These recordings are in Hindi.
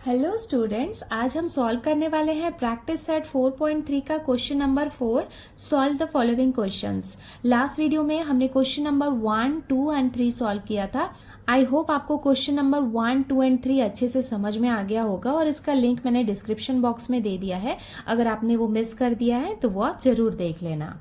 हेलो स्टूडेंट्स, आज हम सॉल्व करने वाले हैं प्रैक्टिस सेट 4.3 का question number 4। Solve the following questions. Last video में हमने क्वेश्चन नंबर 1, 2 एंड 3 सॉल्व किया था। आई होप आपको क्वेश्चन नंबर 1, 2 एंड 3 अच्छे से समझ में आ गया होगा और इसका लिंक मैंने डिस्क्रिप्शन बॉक्स में दे दिया है। अगर आपने वो मिस कर दिया है तो वो आप जरूर देख लेना।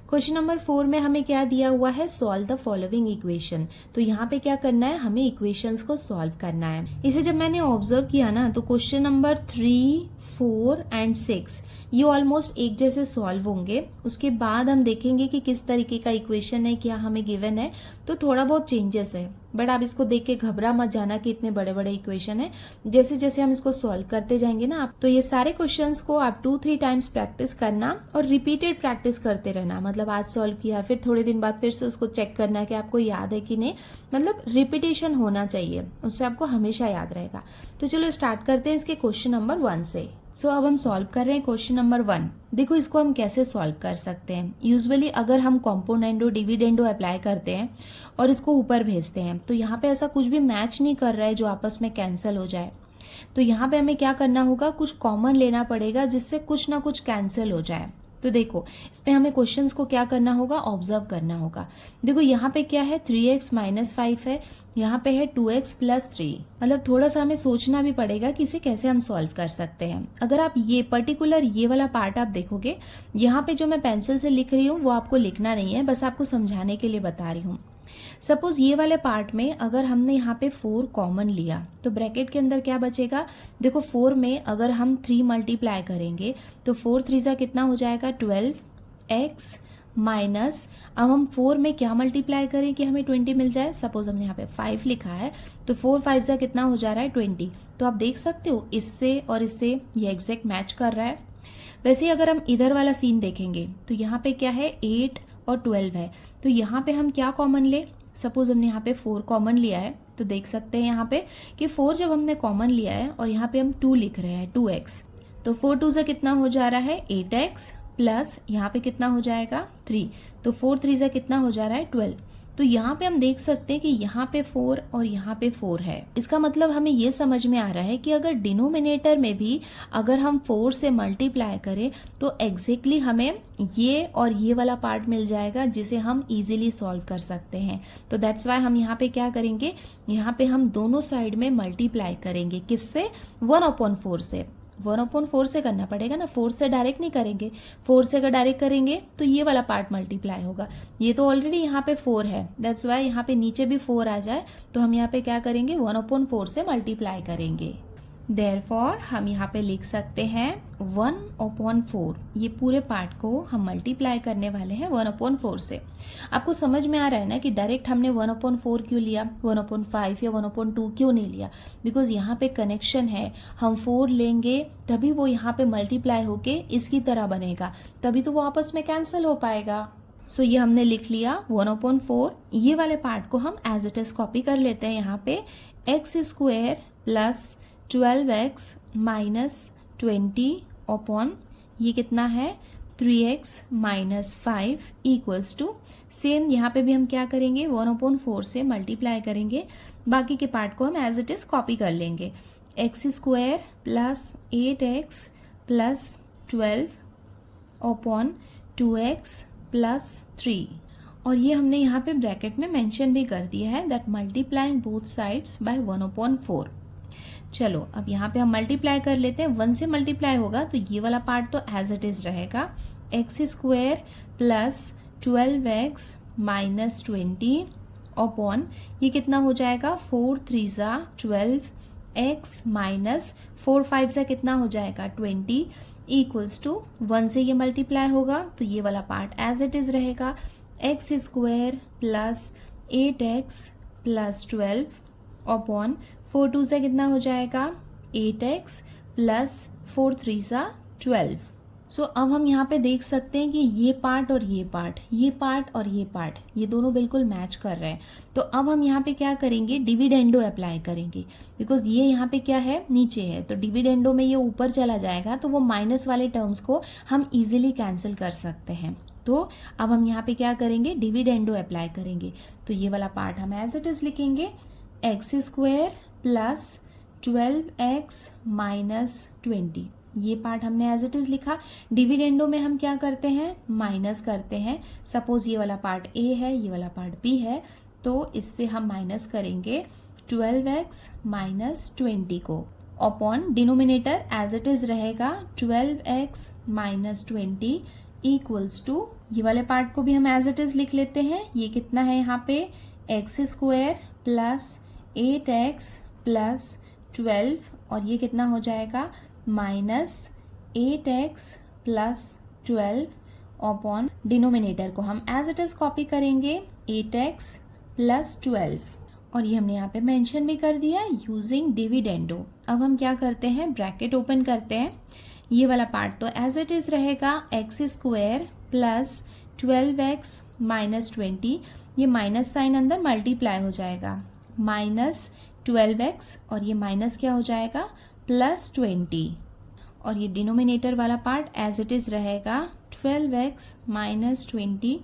क्वेश्चन नंबर 4 में हमें क्या दिया हुआ है, सॉल्व द फॉलोइंग इक्वेशन। तो यहाँ पे क्या करना है, हमें इक्वेशंस को सॉल्व करना है। इसे जब मैंने ऑब्जर्व किया ना तो क्वेश्चन नंबर 3, 4 एंड 6 ये ऑलमोस्ट एक जैसे सॉल्व होंगे। उसके बाद हम देखेंगे कि किस तरीके का इक्वेशन है, क्या हमें गिवन है, तो थोड़ा बहुत चेंजेस है। बट आप इसको देख के घबरा मत जाना कि इतने बड़े बड़े इक्वेशन है। जैसे जैसे हम इसको सॉल्व करते जाएंगे ना आप, तो ये सारे क्वेश्चंस को आप 2-3 टाइम्स प्रैक्टिस करना और रिपीटेड प्रैक्टिस करते रहना। मतलब आज सॉल्व किया, फिर थोड़े दिन बाद फिर से उसको चेक करना कि आपको याद है कि नहीं। मतलब रिपीटेशन होना चाहिए, उससे आपको हमेशा याद रहेगा। तो चलो स्टार्ट करते हैं इसके क्वेश्चन नंबर 1 से। सो अब हम सॉल्व कर रहे हैं क्वेश्चन नंबर 1। देखो इसको हम कैसे सॉल्व कर सकते हैं। यूजुअली अगर हम कॉम्पोनेंडो डिविडेंडो अप्लाई करते हैं और इसको ऊपर भेजते हैं तो यहाँ पे ऐसा कुछ भी मैच नहीं कर रहा है जो आपस में कैंसिल हो जाए। तो यहाँ पे हमें क्या करना होगा, कुछ कॉमन लेना पड़ेगा जिससे कुछ ना कुछ कैंसिल हो जाए। तो देखो इसमें हमें क्वेश्चंस को क्या करना होगा, ऑब्जर्व करना होगा। देखो यहाँ पे क्या है, 3x - 5 है, यहाँ पे है 2x + 3। मतलब थोड़ा सा हमें सोचना भी पड़ेगा कि इसे कैसे हम सॉल्व कर सकते हैं। अगर आप ये पर्टिकुलर ये वाला पार्ट आप देखोगे, यहाँ पे जो मैं पेंसिल से लिख रही हूँ वो आपको लिखना नहीं है, बस आपको समझाने के लिए बता रही हूँ। सपोज ये वाले पार्ट में अगर हमने यहाँ पे 4 कॉमन लिया तो ब्रैकेट के अंदर क्या बचेगा। देखो 4 में अगर हम 3 मल्टीप्लाई करेंगे तो 4 3 कितना हो जाएगा, 12x माइनस, अब हम 4 में क्या मल्टीप्लाई करें कि हमें 20 मिल जाए। सपोज हमने यहाँ पे 5 लिखा है तो 4 5 कितना हो जा रहा है, 20। तो आप देख सकते हो इससे और इससे ये एग्जैक्ट मैच कर रहा है। वैसे ही अगर हम इधर वाला सीन देखेंगे तो यहाँ पे क्या है, 8 और 12 है। तो यहाँ पे हम क्या कॉमन ले, सपोज हमने यहाँ पे 4 कॉमन लिया है तो देख सकते हैं यहाँ पे कि 4 जब हमने कॉमन लिया है और यहाँ पे हम 2 लिख रहे हैं, 2x। तो 4 2 से कितना हो जा रहा है, 8x प्लस यहाँ पे कितना हो जाएगा, 3। तो 4 3 से कितना हो जा रहा है, 12। तो यहाँ पे हम देख सकते हैं कि यहाँ पे 4 और यहाँ पे 4 है। इसका मतलब हमें ये समझ में आ रहा है कि अगर डिनोमिनेटर में भी अगर हम 4 से मल्टीप्लाई करें तो एग्जैक्टली हमें ये और ये वाला पार्ट मिल जाएगा जिसे हम इजीली सॉल्व कर सकते हैं। तो दैट्स वाई हम यहाँ पे क्या करेंगे, यहाँ पे हम दोनों साइड में मल्टीप्लाई करेंगे। किससे, 1/4 से। 1/4 से करना पड़ेगा ना, 4 से डायरेक्ट नहीं करेंगे। 4 से अगर डायरेक्ट करेंगे तो ये वाला पार्ट मल्टीप्लाई होगा। ये तो ऑलरेडी यहाँ पे 4 है, दैट्स वाई यहाँ पे नीचे भी 4 आ जाए तो हम यहाँ पे क्या करेंगे, 1/4 से मल्टीप्लाई करेंगे। देयरफॉर हम यहाँ पे लिख सकते हैं 1/4। ये पूरे पार्ट को हम मल्टीप्लाई करने वाले हैं 1/4 से। आपको समझ में आ रहा है ना कि डायरेक्ट हमने 1/4 क्यों लिया, 1/5 या 1/2 क्यों नहीं लिया। बिकॉज यहाँ पे कनेक्शन है, हम 4 लेंगे तभी वो यहाँ पे मल्टीप्लाई होके इसकी तरह बनेगा, तभी तो वो आपस में कैंसिल हो पाएगा। सो ये हमने लिख लिया 1/4। ये वाले पार्ट को हम एज इट इज कॉपी कर लेते हैं। यहाँ पे x² plus 12x minus 20 upon ये कितना है, 3x minus 5 equals to, same यहाँ पे भी हम क्या करेंगे, 1/4 से मल्टीप्लाई करेंगे। बाकी के पार्ट को हम एज इट इज कॉपी कर लेंगे। x² plus 8x plus 12 upon 2x plus 3। और ये हमने यहाँ पे ब्रैकेट में मेंशन भी कर दिया है that multiplying both sides by 1/4। चलो अब यहाँ पे हम मल्टीप्लाई कर लेते हैं। 1 से मल्टीप्लाई होगा तो ये वाला पार्ट तो एज इट इज रहेगा, x² plus 12x minus 20 upon ये कितना हो जाएगा, 4 3 12x माइनस 4 5 कितना हो जाएगा, 20 इक्वल्स टू 1 से ये मल्टीप्लाई होगा तो ये वाला पार्ट एज इट इज रहेगा, x² plus 8x plus 12 upon 4 2 से कितना हो जाएगा, 8x प्लस 4 3 12। सो अब हम यहाँ पे देख सकते हैं कि ये पार्ट और ये पार्ट, ये पार्ट और ये पार्ट, ये दोनों बिल्कुल मैच कर रहे हैं। तो अब हम यहाँ पे क्या करेंगे, डिविडेंडो अप्लाई करेंगे। बिकॉज ये यहाँ पे क्या है, नीचे है, तो डिविडेंडो में ये ऊपर चला जाएगा तो वो माइनस वाले टर्म्स को हम इजीली कैंसिल कर सकते हैं। तो अब हम यहाँ पे क्या करेंगे, डिविडेंडो अप्लाई करेंगे। तो ये वाला पार्ट हम एज इट इज लिखेंगे, x² प्लस 12x माइनस 20। ये पार्ट हमने एज इट इज़ लिखा। डिविडेंडो में हम क्या करते हैं, माइनस करते हैं। सपोज ये वाला पार्ट a है, ये वाला पार्ट b है, तो इससे हम माइनस करेंगे 12x माइनस 20 को। Upon denominator as it is रहेगा 12x माइनस 20 इक्वल्स टू, ये वाले पार्ट को भी हम एज इट इज़ लिख लेते हैं। ये कितना है यहाँ पे, x square plus 8x plus 12, और ये कितना हो जाएगा, minus 8x plus 12 upon denominator को हम एज इट इज़ कॉपी करेंगे 8x प्लस 12, और ये हमने यहाँ पे मेंशन भी कर दिया यूजिंग डिविडेंडो। अब हम क्या करते हैं, ब्रैकेट ओपन करते हैं। ये वाला पार्ट तो एज इट इज़ रहेगा x square plus 12x minus 20, ये माइनस साइन अंदर मल्टीप्लाई हो जाएगा, माइनस 12x, और ये माइनस क्या हो जाएगा, प्लस 20, और ये डिनोमिनेटर वाला पार्ट एज इट इज़ रहेगा 12x माइनस 20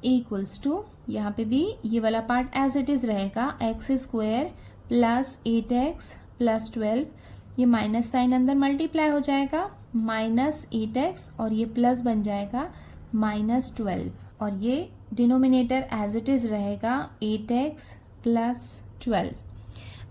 इक्वल्स टू, यहाँ पे भी ये वाला पार्ट एज इट इज़ रहेगा x square plus 8x plus 12, ये माइनस साइन अंदर मल्टीप्लाई हो जाएगा, माइनस 8x, और ये प्लस बन जाएगा माइनस 12, और ये डिनोमिनेटर एज इट इज़ रहेगा 8x plus 12।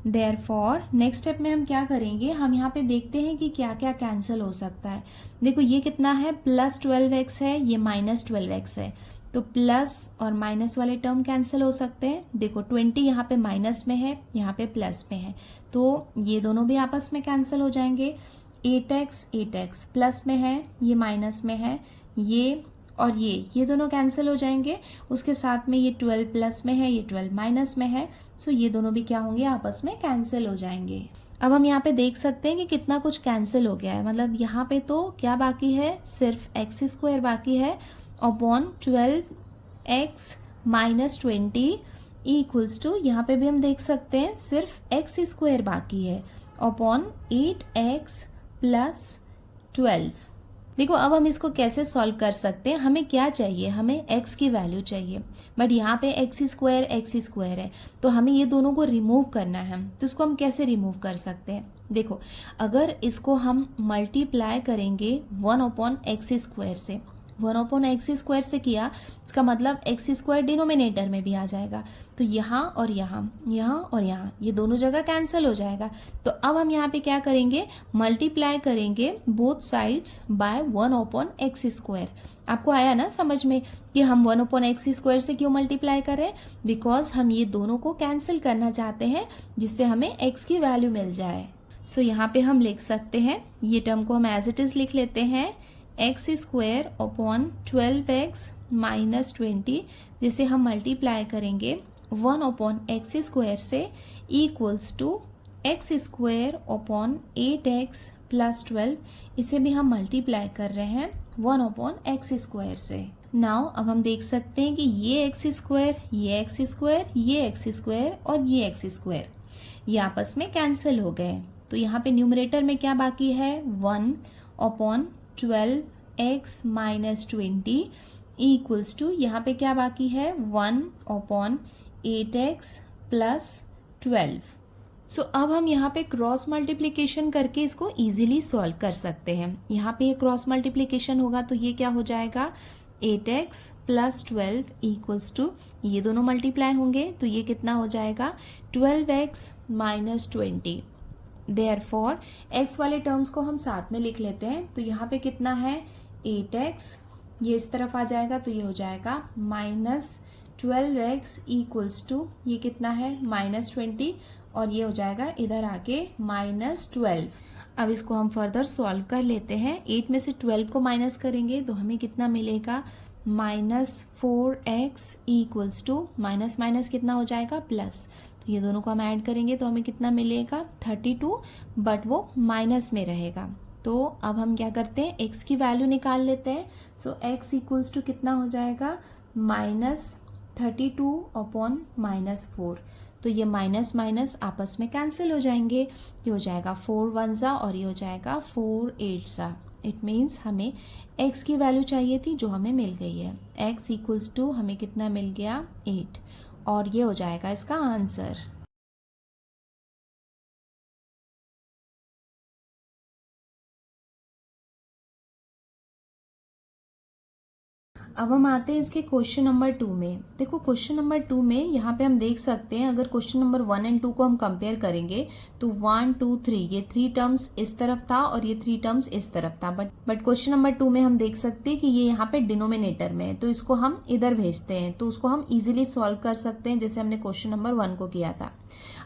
Therefore next step में हम क्या करेंगे, हम यहाँ पे देखते हैं कि क्या क्या कैंसिल हो सकता है। देखो ये कितना है, प्लस 12x है, ये माइनस 12x है, तो प्लस और माइनस वाले टर्म कैंसिल हो सकते हैं। देखो 20 यहाँ पे माइनस में है, यहाँ पे प्लस में है, तो ये दोनों भी आपस में कैंसिल हो जाएंगे। 8x प्लस में है, ये माइनस में है, ये और ये दोनों कैंसिल हो जाएंगे। उसके साथ में ये 12 प्लस में है, ये 12 माइनस में है, सो ये दोनों भी क्या होंगे, आपस में कैंसिल हो जाएंगे। अब हम यहाँ पे देख सकते हैं कि कितना कुछ कैंसिल हो गया है। मतलब यहाँ पे तो क्या बाकी है, सिर्फ एक्स स्क्वायर बाकी है upon 12x minus 20 equals to, यहाँ पे भी हम देख सकते हैं सिर्फ एक्स स्क्वायर बाकी है अपॉन 8x प्लस 12। देखो अब हम इसको कैसे सॉल्व कर सकते हैं, हमें क्या चाहिए, हमें x की वैल्यू चाहिए, बट यहाँ पे एक्स स्क्वायर है, तो हमें ये दोनों को रिमूव करना है। तो इसको हम कैसे रिमूव कर सकते हैं, देखो अगर इसको हम मल्टीप्लाई करेंगे 1/x स्क्वायर से, 1/x स्क्वायर से किया, इसका मतलब एक्स स्क्वायर डिनोमिनेटर में भी आ जाएगा, तो यहाँ और यहाँ, यहाँ और यहाँ, ये दोनों जगह कैंसिल हो जाएगा। तो अब हम यहाँ पे क्या करेंगे, मल्टीप्लाई करेंगे both sides by 1/x square. आपको आया ना समझ में कि हम 1/x स्क्वायर से क्यों मल्टीप्लाई कर रहे हैं, बिकॉज हम ये दोनों को कैंसिल करना चाहते हैं जिससे हमें x की वैल्यू मिल जाए। सो यहाँ पे हम लिख सकते हैं, ये टर्म को हम एज इट इज लिख लेते हैं, x square upon 12x minus 20, जिसे हम मल्टीप्लाई करेंगे 1/x स्क्वायर से equals to x square upon 8x plus 12, इसे भी हम मल्टीप्लाई कर रहे हैं 1/x स्क्वायर से। नाउ अब हम देख सकते हैं कि ये एक्स स्क्वायर, ये एक्स स्क्वायर, ये एक्स स्क्वायर और ये एक्स स्क्वायर, ये आपस में कैंसिल हो गए। तो यहाँ पे न्यूमरेटर में क्या बाकी है, 1/12x माइनस 20 इक्वल्स टू, यहाँ पे क्या बाकी है, 1/8x प्लस 12। सो अब हम यहाँ पे क्रॉस मल्टीप्लिकेशन करके इसको इजीली सॉल्व कर सकते हैं। यहाँ पे ये क्रॉस मल्टीप्लिकेशन होगा तो ये क्या हो जाएगा, 8x प्लस 12 इक्वल्स टू, ये दोनों मल्टीप्लाई होंगे तो ये कितना हो जाएगा, 12x माइनस 20। देयरफॉर x वाले टर्म्स को हम साथ में लिख लेते हैं, तो यहाँ पे कितना है, 8x, ये इस तरफ आ जाएगा तो ये हो जाएगा माइनस 12x इक्वल्स टू, ये कितना है, माइनस 20, और ये हो जाएगा इधर आके माइनस 12। अब इसको हम फर्दर सॉल्व कर लेते हैं। 8 में से 12 को माइनस करेंगे तो हमें कितना मिलेगा, minus 4x equals to, minus minus कितना हो जाएगा, प्लस, तो ये दोनों को हम ऐड करेंगे तो हमें कितना मिलेगा, 32, बट वो माइनस में रहेगा। तो अब हम क्या करते हैं, x की वैल्यू निकाल लेते हैं। सो x इक्वल्स टू कितना हो जाएगा, माइनस 32 अपॉन माइनस 4, तो ये माइनस माइनस आपस में कैंसिल हो जाएंगे, ये हो जाएगा 4 1 और ये हो जाएगा 4 8। इट मीन्स हमें x की वैल्यू चाहिए थी जो हमें मिल गई है। x इक्वल्स टू हमें कितना मिल गया, 8, और ये हो जाएगा इसका आंसर। अब हम आते हैं इसके क्वेश्चन नंबर 2 में। देखो क्वेश्चन नंबर 2 में यहाँ पे हम देख सकते हैं, अगर क्वेश्चन नंबर 1 एंड 2 को हम कंपेयर करेंगे तो 1 2 3 ये 3 टर्म्स इस तरफ था और ये 3 टर्म्स इस तरफ था, बट क्वेश्चन नंबर 2 में हम देख सकते हैं कि ये यहाँ पे डिनोमिनेटर में है, तो इसको हम इधर भेजते हैं, तो उसको हम इजीली सॉल्व कर सकते हैं जैसे हमने क्वेश्चन नंबर 1 को किया था।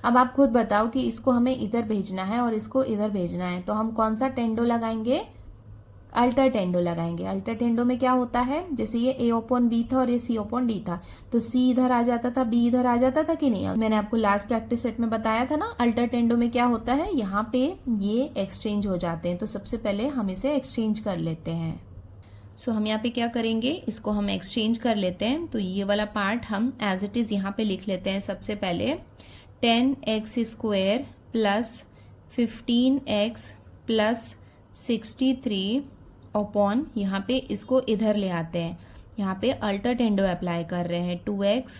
अब आप खुद बताओ कि इसको हमें इधर भेजना है और इसको इधर भेजना है, तो हम कौन सा टेंडो लगाएंगे? अल्टर टेंडो लगाएंगे। अल्टर टेंडो में क्या होता है, जैसे ये a ओपन बी था और ये c ओपन डी था, तो c इधर आ जाता था, b इधर आ जाता था कि नहीं? मैंने आपको लास्ट प्रैक्टिस सेट में बताया था ना, अल्टर टेंडो में क्या होता है, यहाँ पे ये एक्सचेंज हो जाते हैं। तो सबसे पहले हम इसे एक्सचेंज कर लेते हैं। सो हम यहाँ पे क्या करेंगे, इसको हम एक्सचेंज कर लेते हैं। तो ये वाला पार्ट हम एज इट इज़ यहाँ पे लिख लेते हैं। सबसे पहले 10x² plus 15x plus 63 upon, यहाँ पे इसको इधर ले आते हैं, यहाँ पे अल्टर टेंडो अप्लाई कर रहे हैं, 2x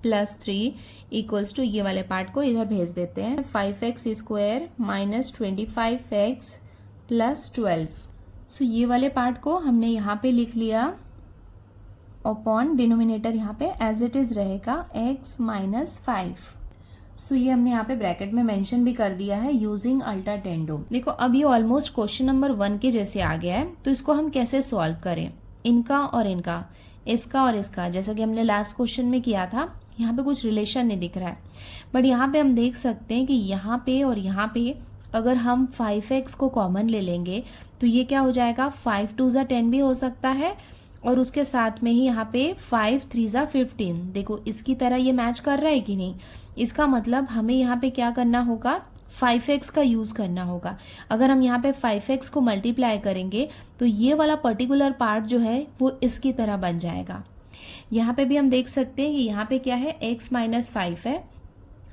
प्लस 3 इक्वल्स टू ये वाले पार्ट को इधर भेज देते हैं, 5x² माइनस 25x प्लस 12। सो ये वाले पार्ट को हमने यहाँ पे लिख लिया, अपॉन डिनोमिनेटर यहाँ पे एज इट इज रहेगा x माइनस 5। सो ये हमने यहाँ पे ब्रैकेट में मेंशन भी कर दिया है यूजिंग अल्टर टेंडो। देखो अब ये ऑलमोस्ट क्वेश्चन नंबर 1 के जैसे आ गया है, तो इसको हम कैसे सॉल्व करें, इनका और इनका, इसका और इसका, जैसा कि हमने लास्ट क्वेश्चन में किया था। यहाँ पे कुछ रिलेशन नहीं दिख रहा है, बट यहाँ पे हम देख सकते हैं कि यहाँ पे और यहाँ पे अगर हम 5x को कॉमन ले लेंगे तो ये क्या हो जाएगा, 5 2 ज़ा 10 भी हो सकता है, और उसके साथ में ही यहाँ पे 5 3 ज़ा 15। देखो इसकी तरह ये मैच कर रहा है कि नहीं? इसका मतलब हमें यहाँ पे क्या करना होगा, 5x का यूज़ करना होगा। अगर हम यहाँ पे 5x को मल्टीप्लाई करेंगे तो ये वाला पर्टिकुलर पार्ट जो है वो इसकी तरह बन जाएगा। यहाँ पे भी हम देख सकते हैं कि यहाँ पे क्या है, x माइनस 5 है।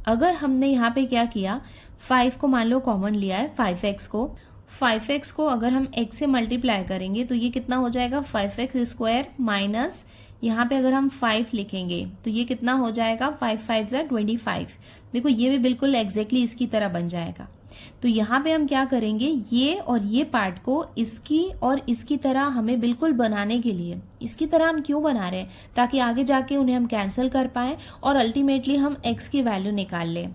अगर हमने यहाँ पे क्या किया, 5 को मान लो कॉमन लिया है, 5x को अगर हम x से मल्टीप्लाई करेंगे तो ये कितना हो जाएगा, 5x² माइनस, यहाँ पे अगर हम 5 लिखेंगे तो ये कितना हो जाएगा, 5 5 ज़ा 25। देखो ये भी बिल्कुल एग्जैक्टली इसकी तरह बन जाएगा। तो यहाँ पे हम क्या करेंगे, ये और ये पार्ट को इसकी और इसकी तरह हमें बिल्कुल बनाने के लिए, इसकी तरह हम क्यों बना रहे हैं, ताकि आगे जाके उन्हें हम कैंसिल कर पाएँ और अल्टीमेटली हम x की वैल्यू निकाल लें।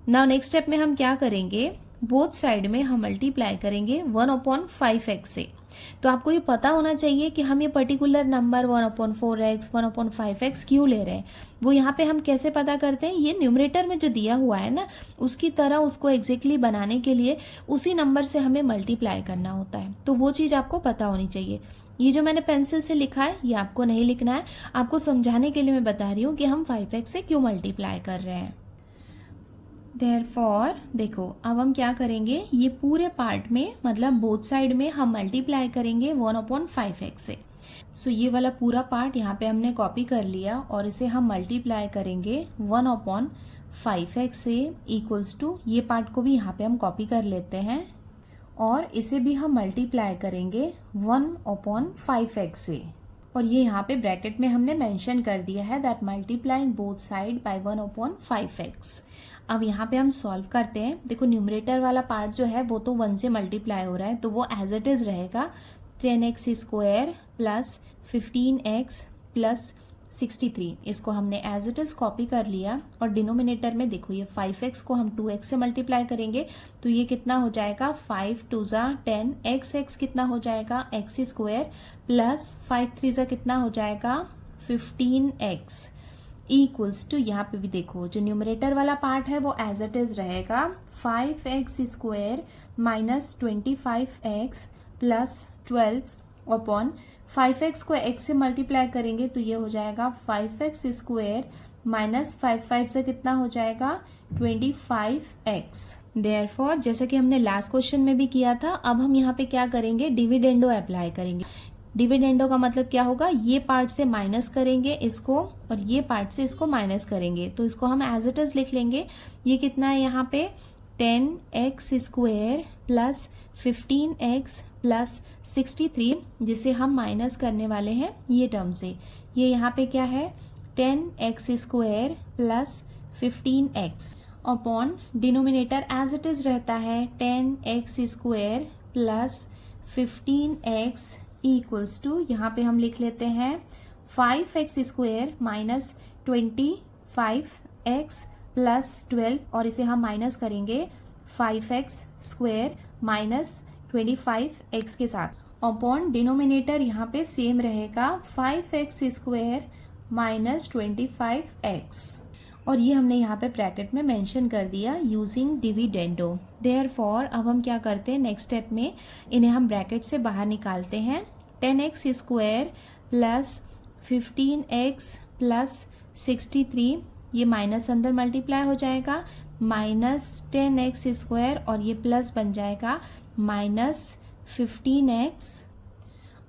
नाउ नेक्स्ट स्टेप में हम क्या करेंगे, बोथ साइड में हम मल्टीप्लाई करेंगे 1/5x से। तो आपको ये पता होना चाहिए कि हम ये पर्टिकुलर नंबर 1/4x 1/5x क्यों ले रहे हैं। वो यहाँ पे हम कैसे पता करते हैं, ये न्यूमरेटर में जो दिया हुआ है ना, उसकी तरह उसको एग्जैक्टली बनाने के लिए उसी नंबर से हमें मल्टीप्लाई करना होता है। तो वो चीज़ आपको पता होनी चाहिए। ये जो मैंने पेंसिल से लिखा है ये आपको नहीं लिखना है, आपको समझाने के लिए मैं बता रही हूँ कि हम 5x से क्यों मल्टीप्लाई कर रहे हैं। देयरफॉर देखो अब हम क्या करेंगे, ये पूरे पार्ट में मतलब बोथ साइड में हम मल्टीप्लाई करेंगे 1/5x से। सो ये वाला पूरा पार्ट यहाँ पे हमने कॉपी कर लिया और इसे हम मल्टीप्लाई करेंगे 1/5x से, इक्वल्स टू ये पार्ट को भी यहाँ पे हम कॉपी कर लेते हैं और इसे भी हम मल्टीप्लाई करेंगे 1/5x से। और ये यहाँ पे ब्रैकेट में हमने मेंशन कर दिया है that multiplying both side by 1/5x। अब यहाँ पे हम सॉल्व करते हैं। देखो न्यूमरेटर वाला पार्ट जो है वो तो 1 से मल्टीप्लाई हो रहा है, तो वो एज इट इज़ रहेगा 10x² प्लस 15x प्लस 63। इसको हमने एज इट इज़ कॉपी कर लिया और डिनोमिनेटर में देखो ये 5x को हम 2x से मल्टीप्लाई करेंगे तो ये कितना हो जाएगा, 5 2 ज़ा 10, x कितना हो जाएगा, x² प्लस 5 3 ज़ा कितना हो जाएगा, 15x इक्वल्स टू, यहाँ पे भी देखो जो न्यूमरेटर वाला पार्ट है वो एज इट इज रहेगा 5x² minus 25x plus 12 upon 5x को x से मल्टीप्लाई करेंगे तो ये हो जाएगा 5x² माइनस 5 5 से कितना हो जाएगा, 25x। देयरफॉर जैसा कि हमने लास्ट क्वेश्चन में भी किया था, अब हम यहाँ पे क्या करेंगे, डिविडेंडो अप्लाई करेंगे। डिविडेंडो का मतलब क्या होगा, ये पार्ट से माइनस करेंगे इसको और ये पार्ट से इसको माइनस करेंगे, तो इसको हम एज इट इज लिख लेंगे। ये कितना है यहाँ पे, 10x² प्लस 15x प्लस 63, जिसे हम माइनस करने वाले हैं ये टर्म से। ये यहाँ पे क्या है, 10x² plus 15x upon denominator as it is रहता है 10x² plus 15x equals to, यहाँ पे हम लिख लेते हैं 5x square minus 25x plus 12 और इसे हम माइनस करेंगे 5x स्क्वायर माइनस 25x के साथ अपॉन डिनोमिनेटर यहाँ पे सेम रहेगा 5x स्क्वायर माइनस 25x और ये हमने यहाँ पे ब्रैकेट में मेंशन कर दिया यूजिंग डिविडेंडो। देयरफॉर अब हम क्या करते हैं नेक्स्ट स्टेप में इन्हें हम ब्रैकेट से बाहर निकालते हैं 10x square plus 15x plus 63 ये माइनस अंदर मल्टीप्लाई हो जाएगा माइनस 10x स्क्वायर और ये प्लस बन जाएगा minus 15x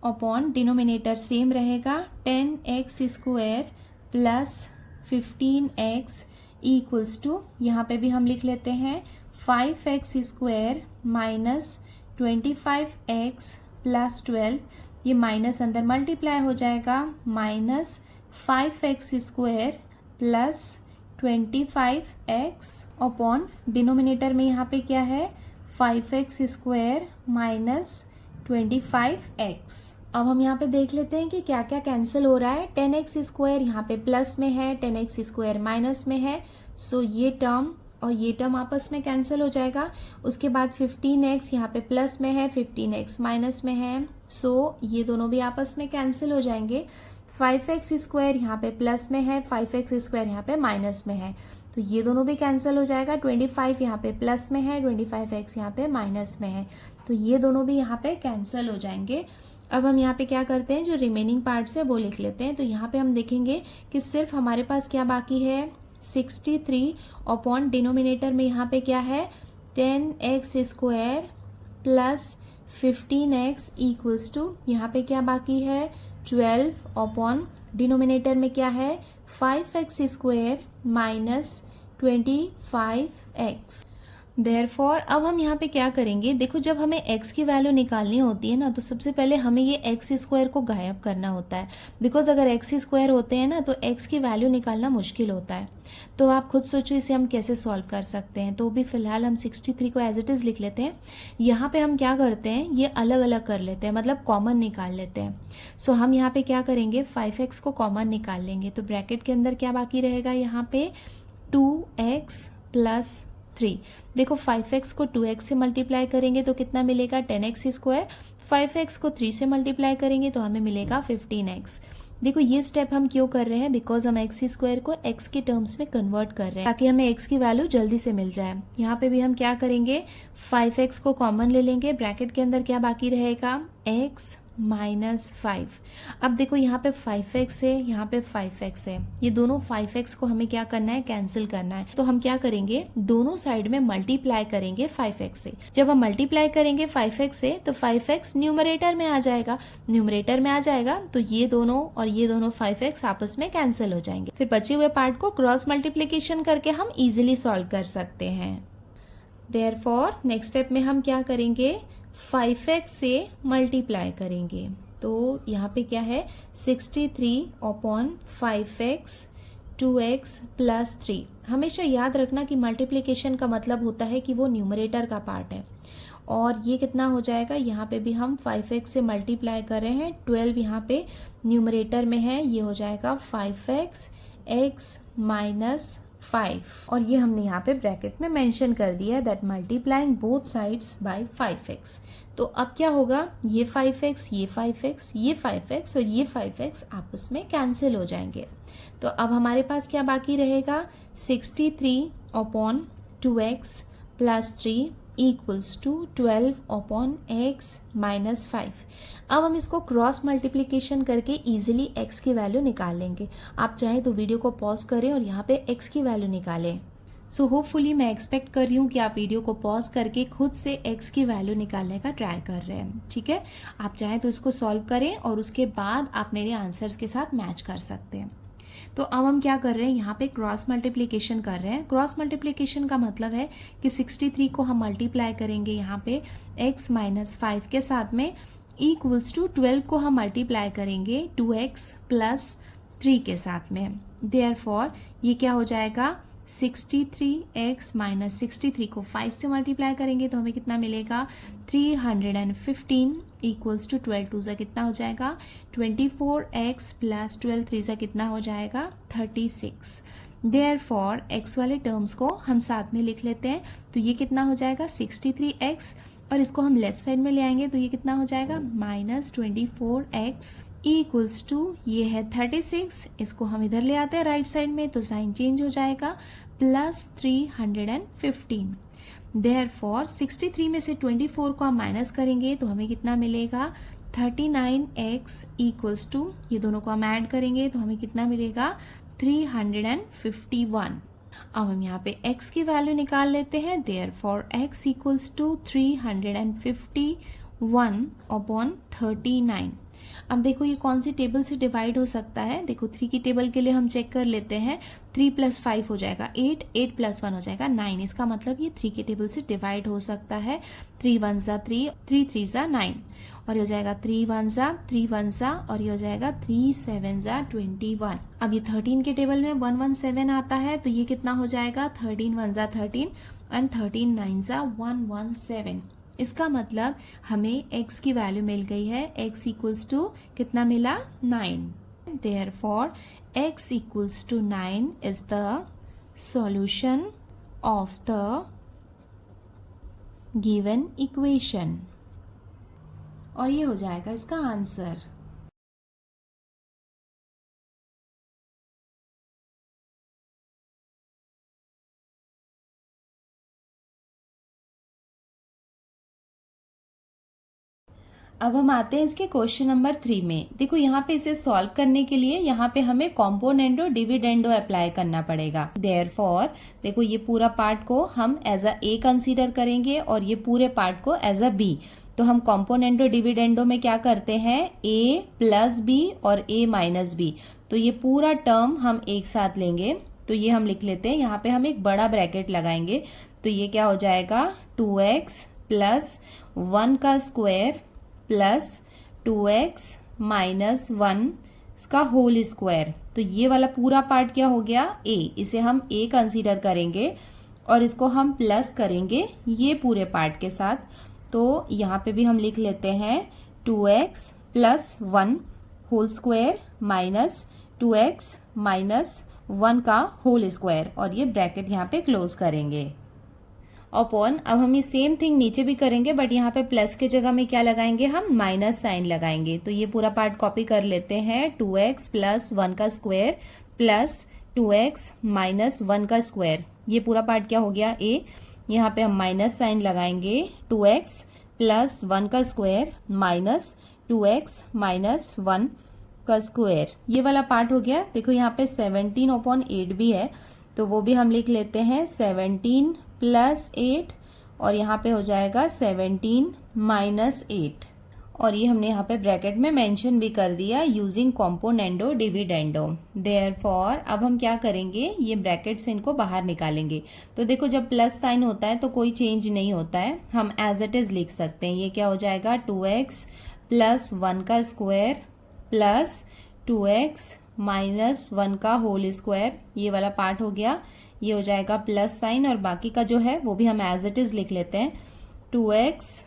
upon denominator same रहेगा 10x square plus 15x equals to यहाँ पे भी हम लिख लेते हैं 5x square minus 25x plus 12 ये माइनस अंदर मल्टीप्लाई हो जाएगा minus 5x square plus 25x upon denominator में यहाँ पे क्या है 5x स्क्वायर माइनस 25x। अब हम यहाँ पे देख लेते हैं कि क्या क्या कैंसिल हो रहा है 10x स्क्वायर यहाँ पे प्लस में है 10x स्क्वायर माइनस में है सो ये टर्म और ये टर्म आपस में कैंसिल हो जाएगा। उसके बाद 15x यहाँ पे प्लस में है 15x माइनस में है सो ये दोनों भी आपस में कैंसिल हो जाएंगे। 5x स्क्वायर यहाँ पे प्लस में है 5x स्क्वायर यहाँ पे माइनस में है तो ये दोनों भी कैंसिल हो जाएगा। 25 यहाँ पे प्लस में है 25x यहाँ पे माइनस में है तो ये दोनों भी यहाँ पे कैंसिल हो जाएंगे। अब हम यहाँ पे क्या करते हैं जो रिमेनिंग पार्ट्स है वो लिख लेते हैं। तो यहाँ पे हम देखेंगे कि सिर्फ हमारे पास क्या बाकी है 63 अपॉन डिनोमिनेटर में यहाँ पे क्या है 10x square plus 15x equals to यहाँ पे क्या बाकी है 12 अपॉन डिनोमिनेटर में क्या है 5x square minus 25x। Therefore अब हम यहाँ पे क्या करेंगे देखो जब हमें x की वैल्यू निकालनी होती है ना तो सबसे पहले हमें ये x स्क्वायर को गायब करना होता है बिकॉज अगर x स्क्वायर होते हैं ना तो x की वैल्यू निकालना मुश्किल होता है। तो आप खुद सोचो इसे हम कैसे सॉल्व कर सकते हैं। तो भी फिलहाल हम 63 को एज इट इज़ लिख लेते हैं। यहाँ पे हम क्या करते हैं ये अलग अलग कर लेते हैं मतलब कॉमन निकाल लेते हैं। सो हम यहाँ पे क्या करेंगे 5x को कॉमन निकाल लेंगे तो ब्रैकेट के अंदर क्या बाकी रहेगा यहाँ पे 2x प्लस 3। देखो 5x को 2x से मल्टीप्लाई करेंगे तो कितना मिलेगा 10x स्क्वायर 5x को 3 से मल्टीप्लाई करेंगे तो हमें मिलेगा 15x। देखो ये स्टेप हम क्यों कर रहे हैं बिकॉज हम x स्क्वायर को x के टर्म्स में कन्वर्ट कर रहे हैं ताकि हमें x की वैल्यू जल्दी से मिल जाए। यहाँ पे भी हम क्या करेंगे 5x को कॉमन ले लेंगे ब्रैकेट के अंदर क्या बाकी रहेगा x माइनस 5। अब देखो यहाँ पे 5x है यहाँ पे 5x है ये दोनों 5x को हमें क्या करना है कैंसिल करना है। तो हम क्या करेंगे दोनों साइड में मल्टीप्लाई करेंगे 5x से। जब हम मल्टीप्लाई करेंगे 5x से तो 5x न्यूमरेटर में आ जाएगा। न्यूमरेटर में आ जाएगा तो ये दोनों और ये दोनों 5x आपस में कैंसिल हो जाएंगे। फिर बचे हुए पार्ट को क्रॉस मल्टीप्लीकेशन करके हम इजिली सॉल्व कर सकते हैं। देयरफॉर नेक्स्ट स्टेप में हम क्या करेंगे 5x से मल्टीप्लाई करेंगे तो यहाँ पे क्या है 63 अपॉन 5x 2x प्लस 3। हमेशा याद रखना कि मल्टीप्लिकेशन का मतलब होता है कि वो न्यूमरेटर का पार्ट है और ये कितना हो जाएगा यहाँ पे भी हम 5x से मल्टीप्लाई कर रहे हैं 12 यहाँ पे न्यूमरेटर में है ये हो जाएगा 5x x माइनस 5 और ये हमने यहाँ पे ब्रैकेट में मेंशन कर दिया that multiplying both sides by 5x। तो अब क्या होगा ये 5x ये 5x ये 5x और ये 5x आपस में कैंसिल हो जाएंगे। तो अब हमारे पास क्या बाकी रहेगा 63 upon 2x plus 3 equals to 12 upon x minus 5। अब हम इसको क्रॉस मल्टीप्लिकेशन करके इजीली x की वैल्यू निकाल लेंगे। आप चाहें तो वीडियो को पॉज करें और यहाँ पे x की वैल्यू निकालें। सो होपफुली मैं एक्सपेक्ट कर रही हूँ कि आप वीडियो को पॉज करके खुद से x की वैल्यू निकालने का ट्राई कर रहे हैं। ठीक है, आप चाहें तो इसको सॉल्व करें और उसके बाद आप मेरे आंसर्स के साथ मैच कर सकते हैं। तो अब हम क्या कर रहे हैं यहाँ पे क्रॉस मल्टीप्लिकेशन कर रहे हैं। क्रॉस मल्टीप्लिकेशन का मतलब है कि 63 को हम मल्टीप्लाई करेंगे यहाँ पे x माइनस 5 के साथ में इक्वल्स टू 12 को हम मल्टीप्लाई करेंगे 2x प्लस 3 के साथ में। देयरफॉर ये क्या हो जाएगा 63x माइनस 63 को 5 से मल्टीप्लाई करेंगे तो हमें कितना मिलेगा 315 इक्वल्स टू 12 टू ज़ा कितना हो जाएगा 24x प्लस 12 थ्री ज़ा कितना हो जाएगा 36। देयरफॉर x वाले टर्म्स को हम साथ में लिख लेते हैं तो ये कितना हो जाएगा 63x और इसको हम लेफ्ट साइड में ले आएंगे तो ये कितना हो जाएगा माइनस 24x इक्वल्स टू ये है 36। इसको हम इधर ले आते हैं राइट साइड में तो साइन चेंज हो जाएगा प्लस 315। देयरफॉर 63 में से 24 को हम माइनस करेंगे तो हमें कितना मिलेगा 39x इक्वल्स टू ये दोनों को हम ऐड करेंगे तो हमें कितना मिलेगा 351। अब हम यहाँ पे x की वैल्यू निकाल लेते हैं। Therefore x equals to 351 upon 39। अब देखो ये कौन सी टेबल से डिवाइड हो सकता है, देखो 3 की टेबल के लिए हम चेक कर लेते हैं। 3 + 5 हो जाएगा 8, 8 + 1 हो जाएगा 9। इसका मतलब ये 3 की टेबल से डिवाइड हो सकता है। 3 1 ज़ा 3, 3 3 ज़ा 9 और ये हो जाएगा 3 1 ज़ा 3 1 ज़ा और ये हो जाएगा 3 7 ज़ा 21। अब ये 13 के टेबल में 117 आता है तो ये कितना हो जाएगा 13 1 ज़ा 13 एंड 13 9 ज़ा 117। इसका मतलब हमें x की वैल्यू मिल गई है। x इक्वल्स टू कितना मिला 9। Therefore x equals to 9 is the solution of the given equation और ये हो जाएगा इसका आंसर। अब हम आते हैं इसके क्वेश्चन नंबर 3 में। देखो यहाँ पे इसे सॉल्व करने के लिए यहाँ पे हमें कॉम्पोनेंडो डिविडेंडो अप्लाई करना पड़ेगा। देयरफॉर देखो ये पूरा पार्ट को हम एज अ ए कंसीडर करेंगे और ये पूरे पार्ट को एज अ बी। तो हम कॉम्पोनेंडो डिविडेंडो में क्या करते हैं a + b और a - b। तो ये पूरा टर्म हम एक साथ लेंगे तो ये हम लिख लेते हैं। यहाँ पे हम एक बड़ा ब्रैकेट लगाएंगे तो ये क्या हो जाएगा 2x + 1 का स्क्वायर प्लस 2x - 1 इसका होल स्क्वायर। तो ये वाला पूरा पार्ट क्या हो गया a, इसे हम a कंसीडर करेंगे और इसको हम प्लस करेंगे ये पूरे पार्ट के साथ। तो यहाँ पे भी हम लिख लेते हैं 2x + 1 whole square minus 2x - 1 का होल स्क्वायर और ये ब्रैकेट यहाँ पे क्लोज करेंगे अपॉन। अब हम ये सेम थिंग नीचे भी करेंगे बट यहाँ पे प्लस के जगह में क्या लगाएंगे हम माइनस साइन लगाएंगे। तो ये पूरा पार्ट कॉपी कर लेते हैं 2x + 1 का स्क्वायर प्लस 2x - 1 का स्क्वायर। ये पूरा पार्ट क्या हो गया a, यहाँ पे हम माइनस साइन लगाएंगे 2x + 1 का स्क्वायर माइनस 2x - 1 का स्क्वायर। ये वाला पार्ट हो गया। देखो यहाँ पे 17/8 भी है तो वो भी हम लिख लेते हैं 17 + 8 और यहाँ पे हो जाएगा 17 - 8 और ये हमने यहाँ पे ब्रैकेट में मेंशन भी कर दिया यूजिंग कॉम्पोनेंडो डिविडेंडो। देयरफॉर अब हम क्या करेंगे ये ब्रैकेट से इनको बाहर निकालेंगे। तो देखो जब प्लस साइन होता है तो कोई चेंज नहीं होता है, हम एज इट इज लिख सकते हैं। ये क्या हो जाएगा 2x + 1 का स्क्वायर प्लस 2x - 1 का होल स्क्वायर। ये वाला पार्ट हो गया। ये हो जाएगा प्लस साइन और बाकी का जो है वो भी हम एज इट इज लिख लेते हैं 2x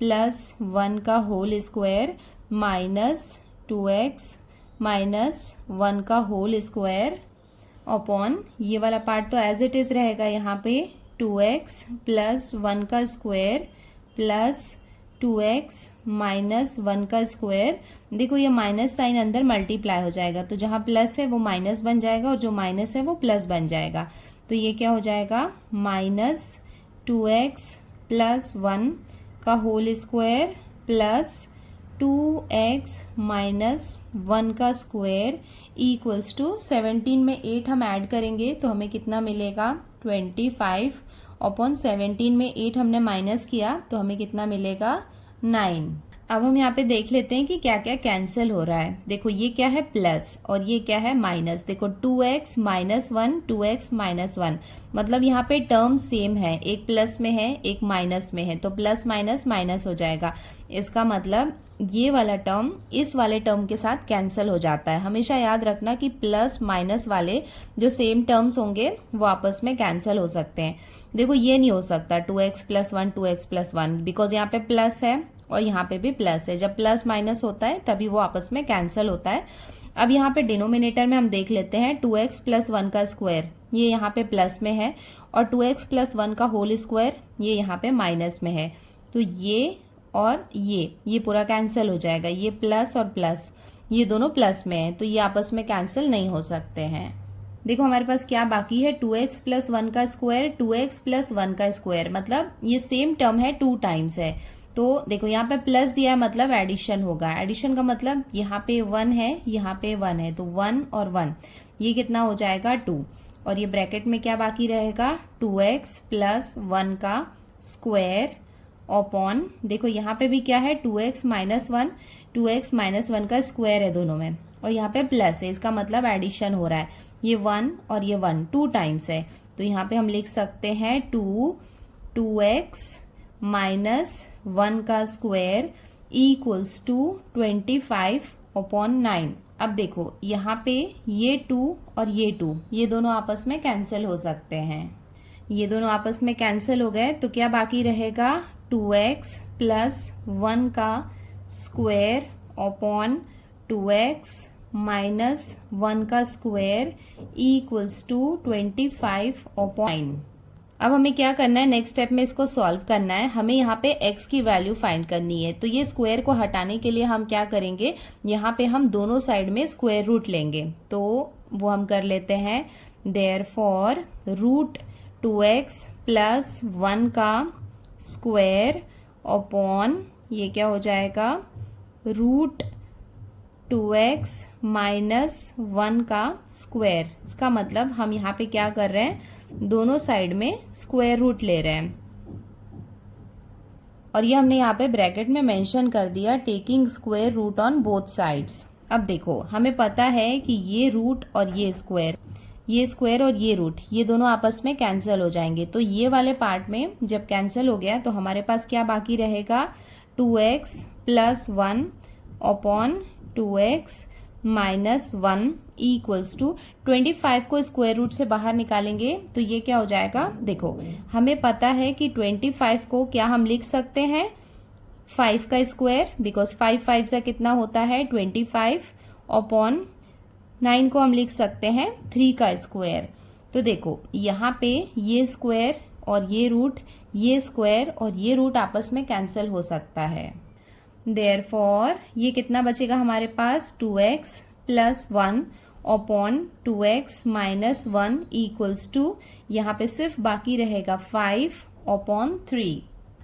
+ 1 का होल स्क्वायर माइनस 2x - 1 का होल स्क्वायर अपॉन ये वाला पार्ट तो एज इट इज रहेगा। यहाँ पे 2x + 1 का स्क्वायर प्लस 2x - 1 का स्क्वायर। देखो ये माइनस साइन अंदर मल्टीप्लाई हो जाएगा तो जहाँ प्लस है वो माइनस बन जाएगा और जो माइनस है वो प्लस बन जाएगा। तो ये क्या हो जाएगा -2x + 1 का होल स्क्वायर प्लस 2x - 1 का स्क्वायर इक्वल्स टू 17 में 8 हम ऐड करेंगे तो हमें कितना मिलेगा 25 अपॉन 17 में 8 हमने माइनस किया तो हमें कितना मिलेगा 9। अब हम यहाँ पे देख लेते हैं कि क्या क्या कैंसिल हो रहा है। देखो ये क्या है प्लस और ये क्या है माइनस। देखो 2x माइनस 1, 2x माइनस 1, मतलब यहाँ पे टर्म सेम है, एक प्लस में है एक माइनस में है, तो प्लस माइनस माइनस हो जाएगा। इसका मतलब ये वाला टर्म इस वाले टर्म के साथ कैंसिल हो जाता है। हमेशा याद रखना कि प्लस माइनस वाले जो सेम टर्म्स होंगे वो आपस में कैंसिल हो सकते हैं। देखो ये नहीं हो सकता 2x plus 1, 2x plus 1, because यहाँ पे प्लस है और यहाँ पे भी प्लस है। जब प्लस माइनस होता है तभी वो आपस में कैंसिल होता है। अब यहाँ पे डिनोमिनेटर में हम देख लेते हैं 2x प्लस 1 का स्क्वायर, ये यहाँ पे प्लस में है, और 2x प्लस 1 का होल स्क्वायर ये यहाँ पे माइनस में है। तो ये और ये पूरा कैंसिल हो जाएगा। ये प्लस और प्लस ये दोनों प्लस में है, तो ये आपस में कैंसिल नहीं हो सकते हैं। देखो हमारे पास क्या बाकी है, 2x प्लस 1 का स्क्वायर, 2x प्लस 1 का स्क्वायर, मतलब ये सेम टर्म है 2 टाइम्स है। तो देखो यहाँ पे प्लस दिया है मतलब एडिशन होगा। एडिशन का मतलब यहाँ पे 1 है यहाँ पे 1 है, तो 1 और 1 ये कितना हो जाएगा 2, और ये ब्रैकेट में क्या बाकी रहेगा 2x प्लस 1 का स्क्वायर अपॉन, देखो यहाँ पे भी क्या है 2x माइनस 1, 2x माइनस 1 का स्क्वायर है दोनों में, और यहाँ पे प्लस है, इसका मतलब एडिशन हो रहा है। ये 1 और ये 1 2 टाइम्स है, तो यहाँ पे हम लिख सकते हैं 2x माइनस 1 का स्क्वायर इक्वल्स टू 25/9। अब देखो यहाँ पे ये 2 और ये 2 ये दोनों आपस में कैंसिल हो सकते हैं। ये दोनों आपस में कैंसिल हो गए तो क्या बाकी रहेगा 2x प्लस 1 का स्क्वायर अपॉन 2x माइनस 1 का स्क्वायर इक्वल्स टू 25/9। अब हमें क्या करना है, नेक्स्ट स्टेप में इसको सॉल्व करना है। हमें यहाँ पे x की वैल्यू फाइंड करनी है। तो ये स्क्वायर को हटाने के लिए हम क्या करेंगे, यहाँ पे हम दोनों साइड में स्क्वायर रूट लेंगे, तो वो हम कर लेते हैं। देयरफॉर रूट 2x प्लस 1 का स्क्वायर अपॉन ये क्या हो जाएगा रूट 2x माइनस 1 का स्क्वायर। इसका मतलब हम यहाँ पे क्या कर रहे हैं, दोनों साइड में स्क्वायर रूट ले रहे हैं, और ये हमने यहाँ पे ब्रैकेट में मेंशन कर दिया taking square root on both sides. अब देखो हमें पता है कि ये रूट और ये स्क्वायर और ये रूट ये दोनों आपस में कैंसिल हो जाएंगे। तो ये वाले पार्ट में जब कैंसिल हो गया तो हमारे पास क्या बाकी रहेगा 2x plus 1 upon 2x minus 1 equals to 25 को स्क्वायर रूट से बाहर निकालेंगे तो ये क्या हो जाएगा। देखो हमें पता है कि 25 को क्या हम लिख सकते हैं 5 का स्क्वायर, बिकॉज 5 5 से कितना होता है 25, अपॉन 9 को हम लिख सकते हैं 3 का स्क्वायर। तो देखो यहाँ पे ये स्क्वायर और ये रूट, ये स्क्वायर और ये रूट आपस में कैंसिल हो सकता है। देयरफॉर ये कितना बचेगा हमारे पास 2x plus 1 upon 2x minus 1 equals to यहाँ पे सिर्फ बाकी रहेगा 5 अपॉन 3।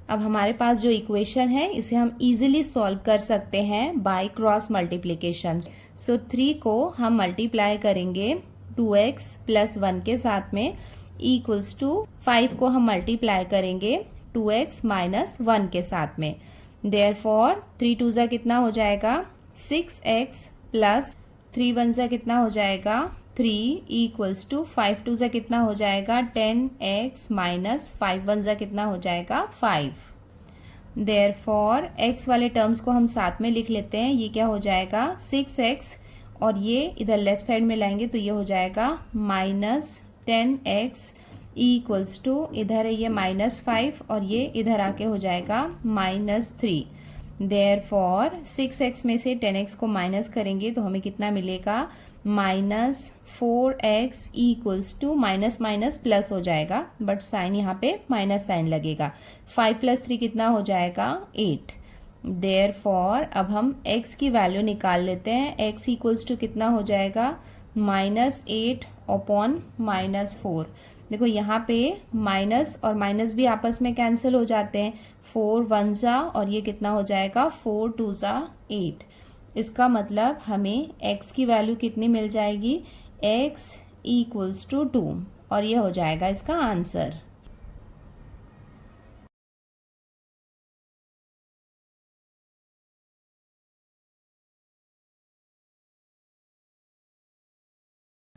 अब हमारे पास जो इक्वेशन है इसे हम इजीली सॉल्व कर सकते हैं बाय क्रॉस मल्टीप्लिकेशन। सो 3 को हम मल्टीप्लाई करेंगे 2x प्लस 1 के साथ में इक्वल्स टू 5 को हम मल्टीप्लाई करेंगे 2x माइनस 1 के साथ में। देयरफॉर 3 2 जा कितना हो जाएगा 6x प्लस 3 1 जा कितना हो जाएगा 3 इक्वल्स टू 5 2 जा कितना हो जाएगा 10x माइनस 5 1 जा कितना हो जाएगा 5। देयरफॉर x वाले टर्म्स को हम साथ में लिख लेते हैं। ये क्या हो जाएगा 6x और ये इधर लेफ्ट साइड में लाएंगे तो ये हो जाएगा माइनस 10x इक्वल्स टू इधर है ये -5 और ये इधर आके हो जाएगा -3। देयरफॉर 6x में से 10x को माइनस करेंगे तो हमें कितना मिलेगा -4x equals to minus minus plus हो जाएगा, बट साइन यहाँ पे माइनस साइन लगेगा। 5 + 3 कितना हो जाएगा 8। देयरफॉर अब हम x की वैल्यू निकाल लेते हैं। x इक्वल्स टू कितना हो जाएगा -8 अपॉन -4। देखो यहाँ पे माइनस और माइनस भी आपस में कैंसिल हो जाते हैं, 4 1 जा और ये कितना हो जाएगा 4 2 जा 8। इसका मतलब हमें x की वैल्यू कितनी मिल जाएगी x इक्वल्स टू 2, और ये हो जाएगा इसका आंसर।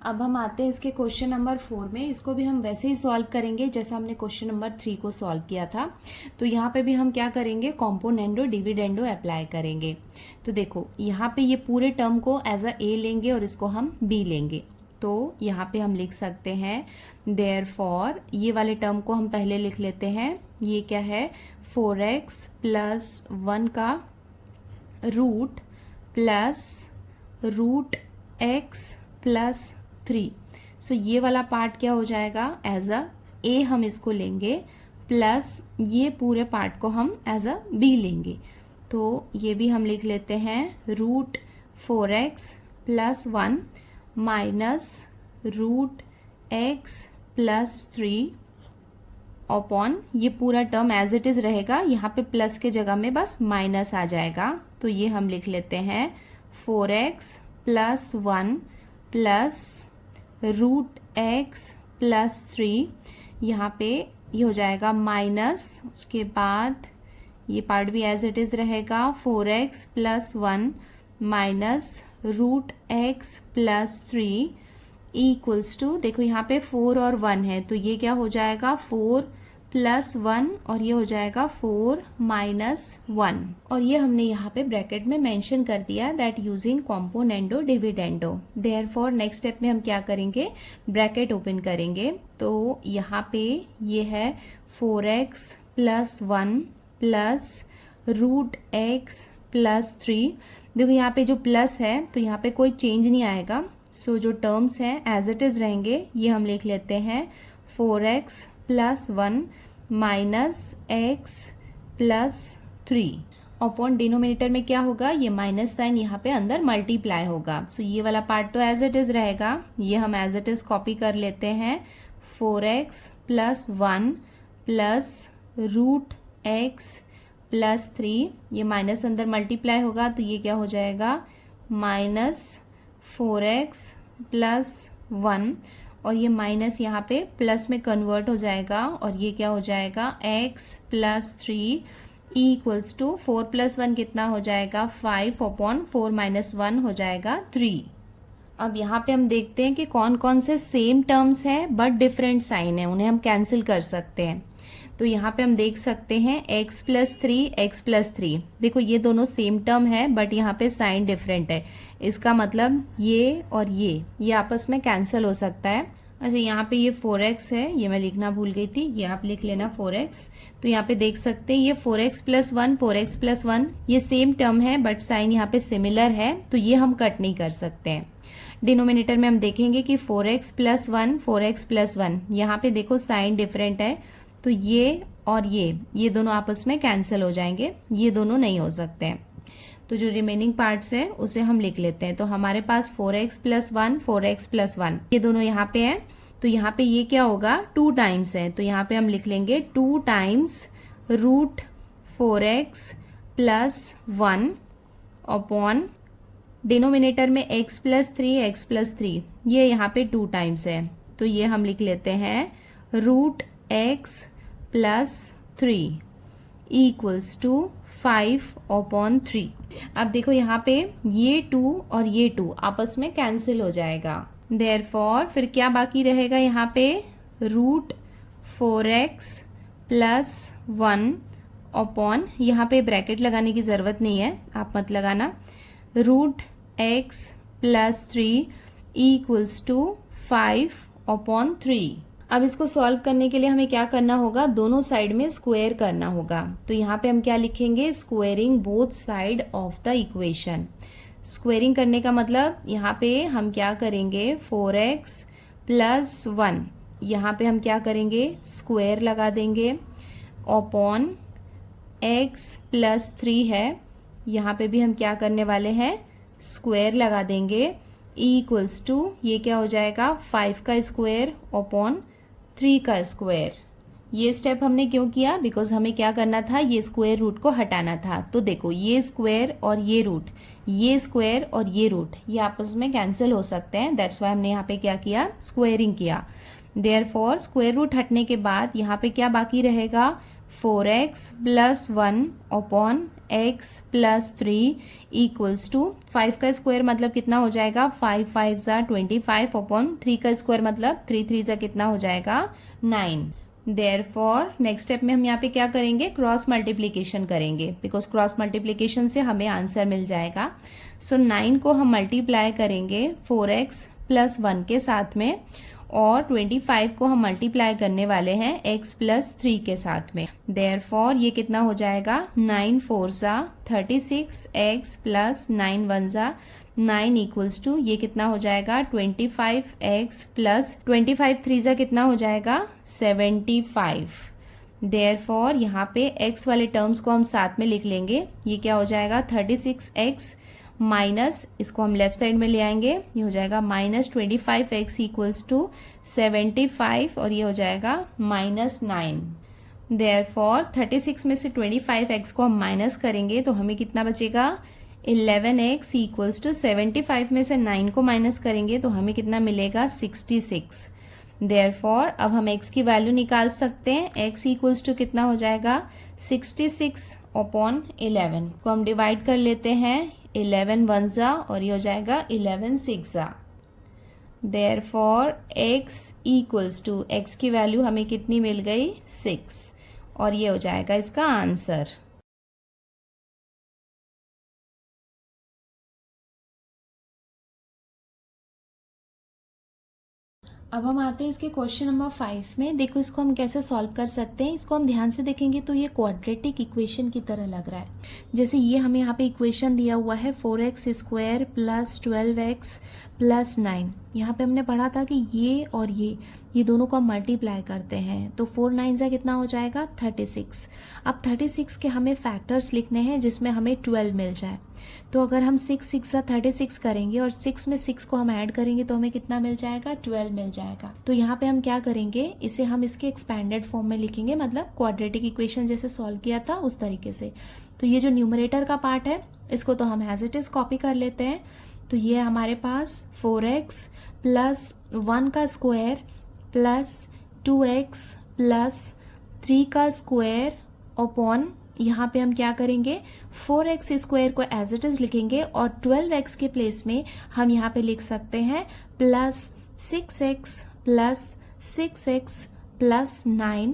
अब हम आते हैं इसके क्वेश्चन नंबर 4 में। इसको भी हम वैसे ही सॉल्व करेंगे जैसा हमने क्वेश्चन नंबर 3 को सॉल्व किया था। तो यहाँ पे भी हम क्या करेंगे, कॉम्पोनेंडो डिविडेंडो अप्लाई करेंगे। तो देखो यहाँ पे ये पूरे टर्म को एज अ ए लेंगे और इसको हम बी लेंगे। तो यहाँ पे हम लिख सकते हैं देयरफॉर, ये वाले टर्म को हम पहले लिख लेते हैं। ये क्या है, 4x प्लस 1 का root plus root x plus 3। So ये वाला पार्ट क्या हो जाएगा, एज अ ए हम इसको लेंगे, प्लस ये पूरे पार्ट को हम एज अ बी लेंगे। तो ये भी हम लिख लेते हैं root 4x plus 1 minus root x plus 3 upon ये पूरा टर्म एज इट इज रहेगा, यहाँ पे प्लस के जगह में बस माइनस आ जाएगा। तो ये हम लिख लेते हैं 4x plus 1 plus root x plus 3। यहाँ पे ये हो जाएगा माइनस, उसके बाद ये पार्ट भी एज इट इज रहेगा, 4x plus 1 minus root x plus 3 equals to, देखो यहाँ पे 4 और 1 है तो ये क्या हो जाएगा 4 प्लस 1 और ये हो जाएगा 4 माइनस 1। और ये हमने यहाँ पे ब्रैकेट में मेंशन कर दिया that using componendo dividendo. Therefore next step में हम क्या करेंगे, ब्रैकेट ओपन करेंगे। तो यहाँ पे ये है 4x plus 1 plus root x plus 3। देखो यहाँ पे जो प्लस है तो यहाँ पे कोई चेंज नहीं आएगा। सो जो टर्म्स हैं एज इट इज रहेंगे। ये हम लिख लेते हैं 4x plus 1 minus x plus 3 upon denominator में क्या होगा, ये माइनस साइन यहाँ पे अंदर मल्टीप्लाई होगा। सो ये वाला पार्ट तो एज इट इज रहेगा, ये हम एज इट इज कॉपी कर लेते हैं। 4x plus 1 plus root x plus 3, ये माइनस अंदर मल्टीप्लाई होगा तो ये क्या हो जाएगा माइनस 4x प्लस 1 और ये माइनस यहाँ पे प्लस में कन्वर्ट हो जाएगा और ये क्या हो जाएगा x plus 3 equals to 4 plus 1 कितना हो जाएगा 5 अपॉन 4 माइनस 1 हो जाएगा 3। अब यहाँ पे हम देखते हैं कि कौन कौन से सेम टर्म्स हैं बट डिफरेंट साइन है, उन्हें हम कैंसिल कर सकते हैं। तो यहाँ पे हम देख सकते हैं x प्लस 3 x प्लस 3, देखो ये दोनों सेम टर्म है बट यहाँ पे साइन डिफरेंट है। इसका मतलब ये और ये आपस में कैंसिल हो सकता है। अच्छा यहाँ पे ये 4x है, ये मैं लिखना भूल गई थी, ये आप लिख लेना 4x। तो यहाँ पे देख सकते हैं ये 4x प्लस 1 4x प्लस 1 ये सेम टर्म है बट साइन यहाँ पे सिमिलर है तो ये हम कट नहीं कर सकते हैं। डिनोमिनेटर में हम देखेंगे कि 4x प्लस 1 4x प्लस 1, यहाँ पे देखो साइन डिफरेंट है तो ये और ये दोनों आपस में कैंसिल हो जाएंगे, ये दोनों नहीं हो सकते हैं। तो जो रिमेनिंग पार्ट्स है उसे हम लिख लेते हैं। तो हमारे पास 4x प्लस 1 4x प्लस 1 ये दोनों यहाँ पे हैं तो यहाँ पे ये क्या होगा 2 टाइम्स है तो यहाँ पे हम लिख लेंगे 2 times root 4x plus 1 upon denominator में x प्लस 3 ये यहाँ पे 2 टाइम्स है तो ये हम लिख लेते हैं root x plus 3 equals to 5 upon 3। अब देखो यहाँ पे ये 2 और ये 2 आपस में कैंसिल हो जाएगा। देयरफॉर फिर क्या बाकी रहेगा यहाँ पे रूट 4x प्लस 1 अपॉन, यहाँ पे ब्रैकेट लगाने की ज़रूरत नहीं है, आप मत लगाना, root x plus 3 equals to 5 upon 3। अब इसको सॉल्व करने के लिए हमें क्या करना होगा, दोनों साइड में स्क्वायर करना होगा। तो यहाँ पे हम क्या लिखेंगे, squaring both side of the equation. Squaring करने का मतलब यहाँ पे हम क्या करेंगे 4x प्लस 1, यहाँ पे हम क्या करेंगे स्क्वायर लगा देंगे अपॉन x प्लस 3 है, यहाँ पे भी हम क्या करने वाले हैं स्क्वायर लगा देंगे इक्वल्स टू, ये क्या हो जाएगा 5 का स्क्वायर अपॉन 3 का स्क्वायर। ये स्टेप हमने क्यों किया, बिकॉज हमें क्या करना था, ये स्क्वायर रूट को हटाना था। तो देखो ये स्क्वायर और ये रूट, ये स्क्वायर और ये रूट, ये आपस में कैंसिल हो सकते हैं, दैट्स वाई हमने यहाँ पे क्या किया स्क्वायरिंग किया। देयरफॉर स्क्वायर रूट हटने के बाद यहाँ पे क्या बाकी रहेगा 4x plus 1 upon x plus 3 equals to 5 का स्क्वायर मतलब कितना हो जाएगा 5 5 ज़ा 25 अपॉन 3 का स्क्वायर मतलब 3 3 ज़ा कितना हो जाएगा 9। देयरफॉर नेक्स्ट स्टेप में हम यहाँ पे क्या करेंगे, क्रॉस मल्टीप्लिकेशन करेंगे, बिकॉज क्रॉस मल्टीप्लिकेशन से हमें आंसर मिल जाएगा। सो 9 को हम मल्टीप्लाई करेंगे 4x प्लस 1 के साथ में, और 25 को हम मल्टीप्लाई करने वाले हैं x प्लस 3 के साथ में। देयरफॉर ये कितना हो जाएगा 9 4 ज़ा 36 x प्लस 9 1 ज़ा 9 इक्वल्स टू ये कितना हो जाएगा 25x प्लस 25 3 ज़ा कितना हो जाएगा 75। देयरफॉर यहाँ पे x वाले टर्म्स को हम साथ में लिख लेंगे। ये क्या हो जाएगा 36x माइनस, इसको हम लेफ्ट साइड में ले आएंगे, ये हो जाएगा माइनस 25x इक्वल्स टू 75, और ये हो जाएगा माइनस 9। देयरफॉर 36 में से 25x को हम माइनस करेंगे तो हमें कितना बचेगा 11x इक्वल्स टू 75 में से 9 को माइनस करेंगे तो हमें कितना मिलेगा 66। देयरफॉर अब हम x की वैल्यू निकाल सकते हैं। x इक्वल्स टू कितना हो जाएगा 66 अपॉन 11 को हम डिवाइड कर लेते हैं 11 1 ज़ा, और ये हो जाएगा 11 6 ज़ा। Therefore x equals to x की वैल्यू हमें कितनी मिल गई 6, और ये हो जाएगा इसका आंसर। अब हम आते हैं इसके क्वेश्चन नंबर 5 में। देखो इसको हम कैसे सॉल्व कर सकते हैं। इसको हम ध्यान से देखेंगे तो ये क्वाड्रेटिक इक्वेशन की तरह लग रहा है। जैसे ये हमें यहाँ पे इक्वेशन दिया हुआ है 4x square plus 12x plus 9। यहाँ पे हमने पढ़ा था कि ये और ये दोनों को हम मल्टीप्लाई करते हैं तो 4 9 ज़ा कितना हो जाएगा 36। अब 36 के हमें फैक्टर्स लिखने हैं जिसमें हमें 12 मिल जाए। तो अगर हम 6 6 ज़ा 36 करेंगे और 6 में 6 को हम ऐड करेंगे तो हमें कितना मिल जाएगा 12 मिल जाएगा। तो यहाँ पे हम क्या करेंगे, इसे हम इसके एक्सपैंडेड फॉर्म में लिखेंगे, मतलब क्वाड्रेटिक इक्वेशन जैसे सॉल्व किया था उस तरीके से। तो ये जो न्यूमरेटर का पार्ट है इसको तो हम एज इट इज कॉपी कर लेते हैं। तो ये हमारे पास 4x प्लस 1 का स्क्वायर प्लस 2x प्लस 3 का स्क्वायर अपॉन, यहाँ पे हम क्या करेंगे 4x स्क्वायर को एज इट इज लिखेंगे और 12x के प्लेस में हम यहाँ पे लिख सकते हैं plus 6x plus 6x plus 9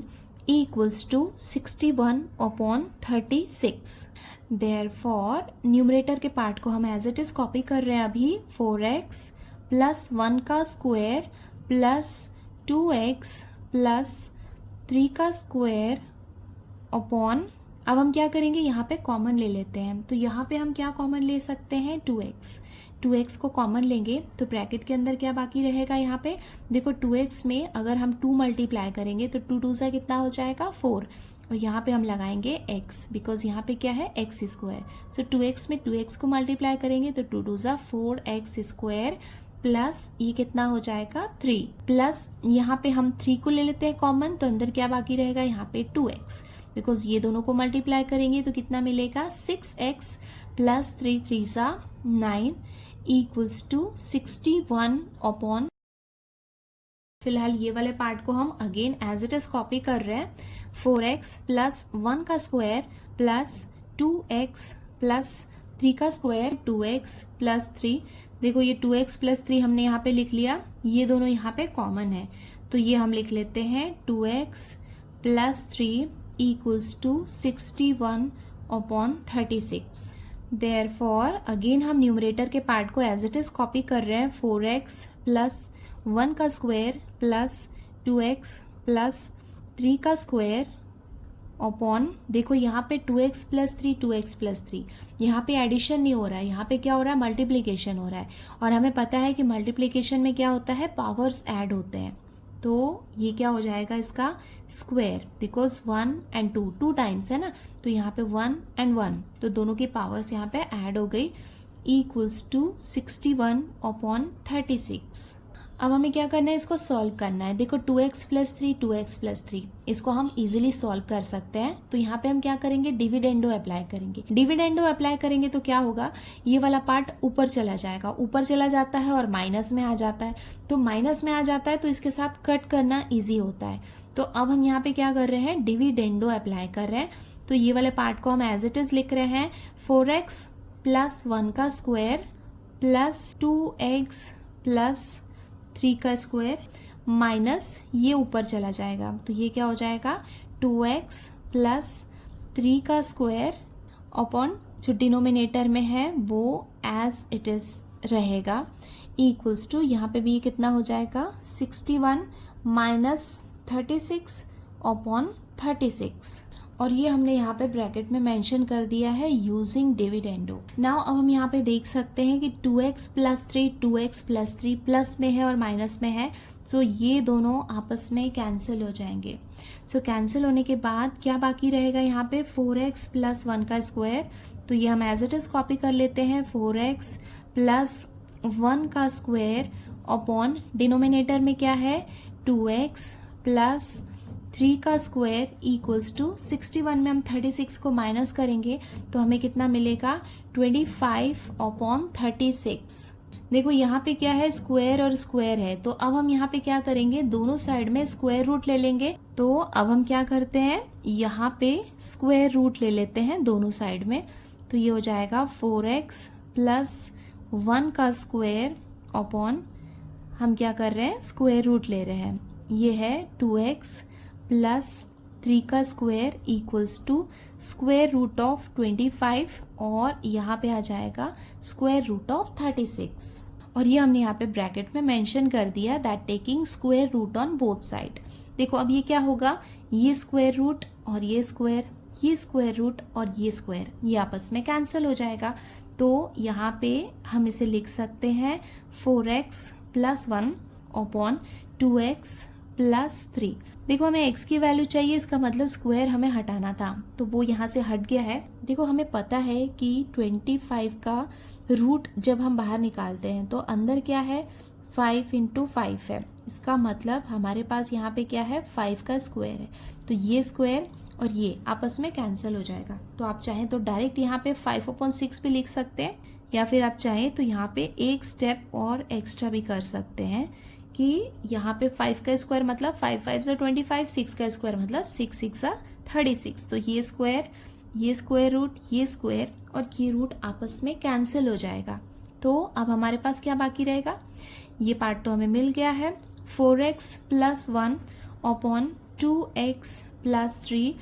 equals to 61 upon 36। Therefore numerator के पार्ट को हम एज इट इज कॉपी कर रहे हैं अभी। 4x प्लस 1 का स्क्वायर प्लस 2x प्लस 3 का स्क्वायर अपॉन, अब हम क्या करेंगे यहाँ पे कॉमन ले लेते हैं। तो यहाँ पे हम क्या कॉमन ले सकते हैं 2x को कॉमन लेंगे तो ब्रैकेट के अंदर क्या बाकी रहेगा, यहाँ पे देखो 2x में अगर हम 2 मल्टीप्लाई करेंगे तो 2 2 सा कितना हो जाएगा 4, और यहाँ पे हम लगाएंगे x, बिकॉज यहाँ पे क्या है x स्क्वायर। सो 2x में 2x को मल्टीप्लाई करेंगे तो 2 2 सा 4x स्क्वायर प्लस ये कितना हो जाएगा 3, प्लस यहाँ पे हम 3 को ले लेते हैं कॉमन तो अंदर क्या बाकी रहेगा यहाँ पे 2x, बिकॉज ये दोनों को मल्टीप्लाई करेंगे तो कितना मिलेगा 6x प्लस 3 3 सा 9 इक्वल्स टू 61 अपॉन, फिलहाल ये वाले पार्ट को हम again as it is copy कर रहे हैं। 4x प्लस 1 का स्क्वायर प्लस 2x प्लस 3 का स्क्वायर 2x प्लस 3, देखो ये 2x प्लस 3 हमने यहाँ पे लिख लिया, ये दोनों यहाँ पे कॉमन है तो ये हम लिख लेते हैं 2x plus 3 equals to 61 upon 36। Therefore again हम न्यूमरेटर के पार्ट को एज इट इज कॉपी कर रहे हैं। 4x प्लस 1 का स्क्वायर प्लस 2x प्लस 3 का स्क्वायर अपॉन, देखो यहाँ पे 2x प्लस 3 2x प्लस 3, यहाँ पे एडिशन नहीं हो रहा है, यहाँ पे क्या हो रहा है मल्टीप्लिकेशन हो रहा है, और हमें पता है कि मल्टीप्लिकेशन में क्या होता है पावर्स ऐड होते हैं। तो ये क्या हो जाएगा इसका स्क्वायर, बिकॉज 1 and 2 टाइम्स है ना, तो यहाँ पे 1 and 1 तो दोनों की पावर्स यहाँ पे ऐड हो गई, इक्वल्स टू 61 अपॉन 36। अब हमें क्या करना है, इसको सॉल्व करना है। देखो 2x प्लस 3, 2x प्लस 3, इसको हम इजीली सॉल्व कर सकते हैं। तो यहाँ पे हम क्या करेंगे, डिविडेंडो अप्लाई करेंगे। डिविडेंडो अप्लाई करेंगे तो क्या होगा, ये वाला पार्ट ऊपर चला जाएगा, ऊपर चला जाता है और माइनस में आ जाता है। तो माइनस में आ जाता है तो इसके साथ कट करना ईजी होता है। तो अब हम यहाँ पे क्या कर रहे हैं, डिविडेंडो अप्लाई कर रहे हैं। तो ये वाले पार्ट को हम एज इट इज लिख रहे हैं, 4x प्लस 1 का स्क्वायर प्लस 2x प्लस 3 का स्क्वायर माइनस ये ऊपर चला जाएगा। तो ये क्या हो जाएगा, 2x प्लस 3 का स्क्वायर अपॉन जो डिनोमिनेटर में है वो एज इट इज रहेगा, इक्वल्स टू यहाँ पे भी कितना हो जाएगा, 61 माइनस 36 अपॉन 36। और ये हमने यहाँ पे ब्रैकेट में मेंशन कर दिया है यूजिंग डिविडेंडो। नाउ अब हम यहाँ पे देख सकते हैं कि 2x plus 3, 2x plus 3 plus में है और माइनस में है। सो ये दोनों आपस में कैंसिल हो जाएंगे। सो कैंसिल होने के बाद क्या बाकी रहेगा यहाँ पे, 4x प्लस 1 का स्क्वायर। तो ये हम एज इट इज कॉपी कर लेते हैं, 4x प्लस 1 का स्क्वायर अपॉन डिनोमिनेटर में क्या है, 2x प्लस 3 का स्क्वायर इक्वल्स टू 61 में हम 36 को माइनस करेंगे तो हमें कितना मिलेगा, 25 अपॉन 36। देखो यहाँ पे क्या है, स्क्वायर और स्क्वायर है। तो अब हम यहाँ पे क्या करेंगे, दोनों साइड में स्क्वायर रूट ले लेंगे। तो अब हम क्या करते हैं, यहाँ पे स्क्वायर रूट ले लेते हैं दोनों साइड में। तो ये हो जाएगा 4x प्लस 1 का स्क्वायर अपॉन, हम क्या कर रहे हैं, स्क्वायर रूट ले रहे हैं, ये है 2x प्लस 3 का square equals to square root of 25 और यहाँ पे आ जाएगा स्क्वायर रूट ऑफ 36। और ये हमने यहाँ पे ब्रैकेट में मेंशन कर दिया that taking square root on both side. देखो अब ये क्या होगा, ये स्क्वायर रूट और ये स्क्वायर रूट और ये स्क्वायर, ये आपस में कैंसिल हो जाएगा। तो यहाँ पे हम इसे लिख सकते हैं 4x plus 1 upon 2x plus 3। देखो हमें x की वैल्यू चाहिए, इसका मतलब स्क्वायर हमें हटाना था तो वो यहाँ से हट गया है। देखो हमें पता है कि 25 का रूट जब हम बाहर निकालते हैं तो अंदर क्या है, 5 इंटू 5 है। इसका मतलब हमारे पास यहाँ पे क्या है, 5 का स्क्वायर है। तो ये स्क्वायर और ये आपस में कैंसिल हो जाएगा। तो आप चाहें तो डायरेक्ट यहाँ पे 5/6 भी लिख सकते हैं, या फिर आप चाहें तो यहाँ पे एक स्टेप और एक्स्ट्रा भी कर सकते हैं कि यहाँ पे 5 का स्क्वायर मतलब 5 5 से 25, 6 का स्क्वायर मतलब 6 6 36। तो ये स्क्वायर रूट, ये स्क्वायर और ये रूट आपस में कैंसिल हो जाएगा। तो अब हमारे पास क्या बाकी रहेगा, ये पार्ट तो हमें मिल गया है, 4x plus 1 upon 2x plus 3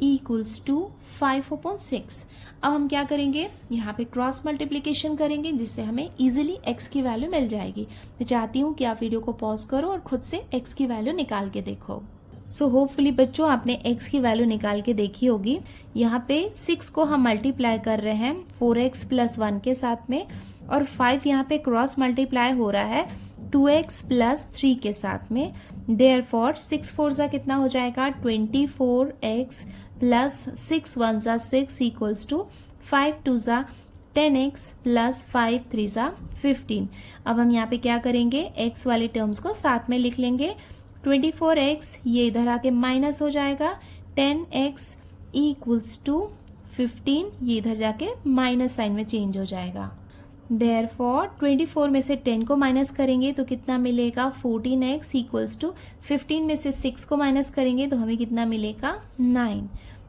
equals to 5/6। अब हम क्या करेंगे, यहाँ पे क्रॉस मल्टीप्लिकेशन करेंगे जिससे हमें इजीली x की वैल्यू मिल जाएगी। मैं चाहती हूँ कि आप वीडियो को पॉज करो और खुद से x की वैल्यू निकाल के देखो। सो होपफुली बच्चों आपने x की वैल्यू निकाल के देखी होगी। यहाँ पे 6 को हम मल्टीप्लाई कर रहे हैं 4x प्लस 1 के साथ में, और 5 यहाँ पे क्रॉस मल्टीप्लाई हो रहा है 2x प्लस 3 के साथ में। देयरफॉर 6 4 ज़ा कितना हो जाएगा, 24x प्लस 6 1 ज़ा 6 इक्वल्स टू 5 2 ज़ा 10x प्लस 5 3 ज़ा 15। अब हम यहाँ पे क्या करेंगे, x वाले टर्म्स को साथ में लिख लेंगे। 24x ये इधर आके माइनस हो जाएगा, 10x इक्वल्स टू 15 ये इधर जाके माइनस साइन में चेंज हो जाएगा। देयरफॉर 24 में से 10 को माइनस करेंगे तो कितना मिलेगा, 14x इक्वल्स टू 15 में से 6 को माइनस करेंगे तो हमें कितना मिलेगा, 9।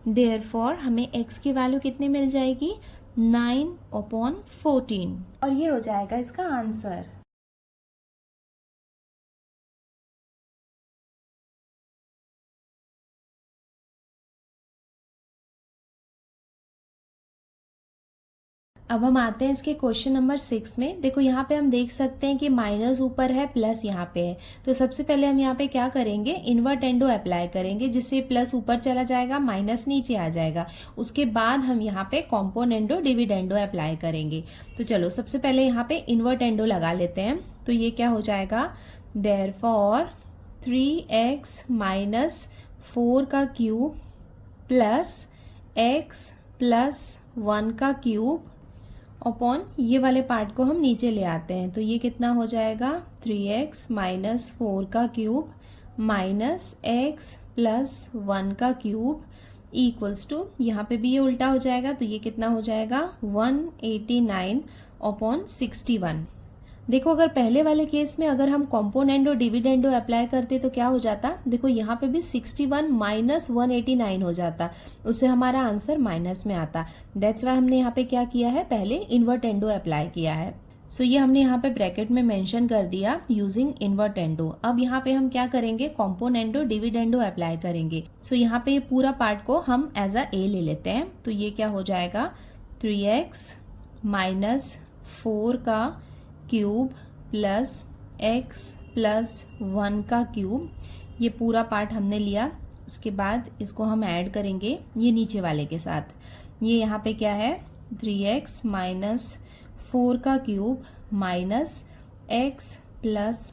देयरफॉर हमें x की वैल्यू कितनी मिल जाएगी, 9/14। और ये हो जाएगा इसका आंसर। अब हम आते हैं इसके क्वेश्चन नंबर 6 में। देखो यहाँ पे हम देख सकते हैं कि माइनस ऊपर है, प्लस यहाँ पे है। तो सबसे पहले हम यहाँ पे क्या करेंगे, इन्वर्टेंडो अप्लाई करेंगे जिससे प्लस ऊपर चला जाएगा, माइनस नीचे आ जाएगा। उसके बाद हम यहाँ पे कॉम्पोनेंडो डिविडेंडो अप्लाई करेंगे। तो चलो सबसे पहले यहाँ पे इन्वर्टेंडो लगा लेते हैं। तो ये क्या हो जाएगा, देयरफॉर 3x माइनस 4 का क्यूब प्लस x प्लस 1 का क्यूब अपॉन ये वाले पार्ट को हम नीचे ले आते हैं, तो ये कितना हो जाएगा 3x माइनस 4 का क्यूब माइनस x प्लस 1 का क्यूब इक्वल्स टू, यहाँ पे भी ये उल्टा हो जाएगा, तो ये कितना हो जाएगा 189 अपॉन 61। देखो अगर पहले वाले केस में अगर हम कॉम्पोनेंडो डिविडेंडो अप्लाई करते तो क्या हो जाता, देखो यहाँ पे भी 61 माइनस 189 हो जाता, उससे हमारा आंसर माइनस में आता। दैट्स वाई हमने यहाँ पे क्या किया है, पहले इन्वर्टेंडो अप्लाई किया है। सो ये हमने यहाँ पे ब्रैकेट में मेंशन कर दिया यूजिंग इन्वर्टेंडो। अब यहाँ पे हम क्या करेंगे, कॉम्पोनेंडो डिविडेंडो अप्लाई करेंगे। सो यहाँ पे ये पूरा पार्ट को हम एज अ ए ले लेते हैं, तो ये क्या हो जाएगा 3x माइनस 4 का क्यूब प्लस x प्लस 1 का क्यूब, ये पूरा पार्ट हमने लिया। उसके बाद इसको हम ऐड करेंगे ये नीचे वाले के साथ। ये यहाँ पे क्या है 3x माइनस 4 का क्यूब माइनस x प्लस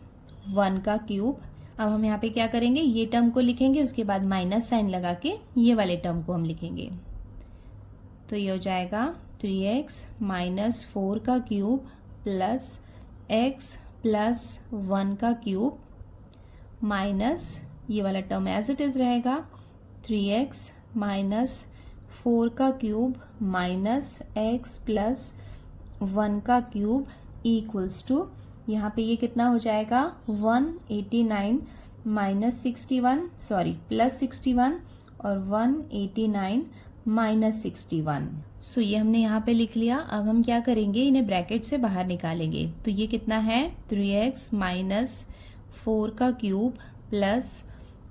1 का क्यूब। अब हम यहाँ पे क्या करेंगे, ये टर्म को लिखेंगे, उसके बाद माइनस साइन लगा के ये वाले टर्म को हम लिखेंगे। तो ये हो जाएगा 3x माइनस 4 का क्यूब प्लस x प्लस 1 का क्यूब माइनस ये वाला टर्म एज इट इज रहेगा 3x माइनस 4 का क्यूब माइनस x प्लस 1 का क्यूब इक्वल्स टू, यहाँ पे ये कितना हो जाएगा 189 माइनस 61 प्लस 61 और 189 माइनस 61। सो ये हमने यहाँ पे लिख लिया। अब हम क्या करेंगे, इन्हें ब्रैकेट से बाहर निकालेंगे। तो ये कितना है 3x माइनस 4 का क्यूब प्लस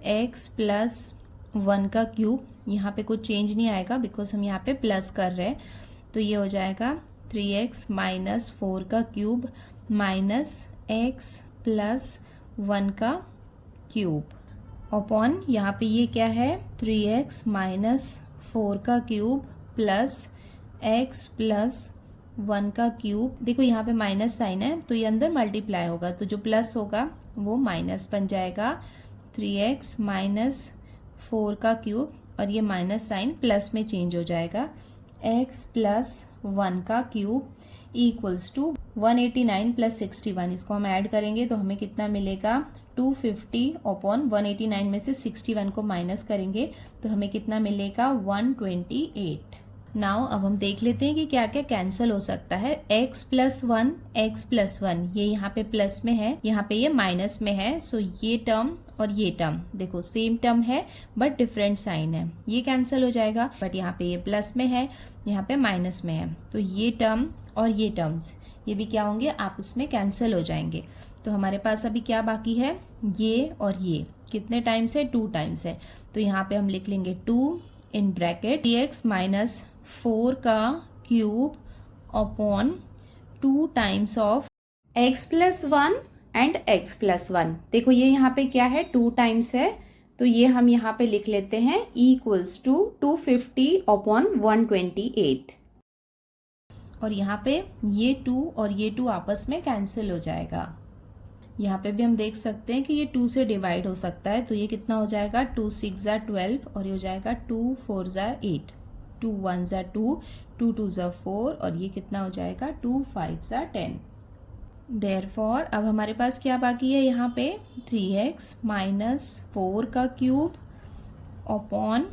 x प्लस 1 का क्यूब, यहाँ पे कुछ चेंज नहीं आएगा बिकॉज हम यहाँ पे प्लस कर रहे हैं। तो ये हो जाएगा 3x माइनस 4 का क्यूब माइनस x प्लस 1 का क्यूब अपॉन, यहाँ पे ये क्या है 3x माइनस 4 का क्यूब प्लस x प्लस 1 का क्यूब। देखो यहाँ पे माइनस साइन है तो ये अंदर मल्टीप्लाई होगा, तो जो प्लस होगा वो माइनस बन जाएगा 3x माइनस 4 का क्यूब और ये माइनस साइन प्लस में चेंज हो जाएगा x प्लस 1 का क्यूब इक्वल्स टू 189 प्लस 61। इसको हम ऐड करेंगे तो हमें कितना मिलेगा 250 अपॉन 189 में से 61 को माइनस करेंगे तो हमें कितना मिलेगा 128। नाउ अब हम देख लेते हैं कि क्या क्या कैंसिल हो सकता है। x प्लस 1 ये यहाँ पे प्लस में है, यहाँ पे ये माइनस में है। सो ये टर्म और ये टर्म देखो सेम टर्म है बट डिफरेंट साइन है, ये कैंसिल हो जाएगा। बट यहाँ पे ये प्लस में है, यहाँ पे माइनस में है, तो ये टर्म और ये टर्म्स ये भी क्या होंगे, आपस में कैंसिल हो जाएंगे। तो हमारे पास अभी क्या बाकी है, ये और ये कितने टाइम्स है 2 टाइम्स है। तो यहाँ पे हम लिख लेंगे 2 इन ब्रैकेट dx माइनस 4 का cube upon 2 times of x plus 1 and x plus 1। देखो ये यहाँ पे क्या है 2 टाइम्स है, तो ये हम यहाँ पे लिख लेते हैं इक्वल्स टू 250 अपॉन 128। और यहाँ पे ये 2 और ये 2 आपस में कैंसिल हो जाएगा। यहाँ पे भी हम देख सकते हैं कि ये 2 से डिवाइड हो सकता है, तो ये कितना हो जाएगा 2 6 ज़ा 12 और ये हो जाएगा 2 4 ज़ा 8, 2 1 ज़ा 2, 2 2 ज़ा 4 और ये कितना हो जाएगा 2 5 ज़ा 10। देयरफॉर अब हमारे पास क्या बाकी है, यहाँ पे 3x माइनस 4 का क्यूब अपॉन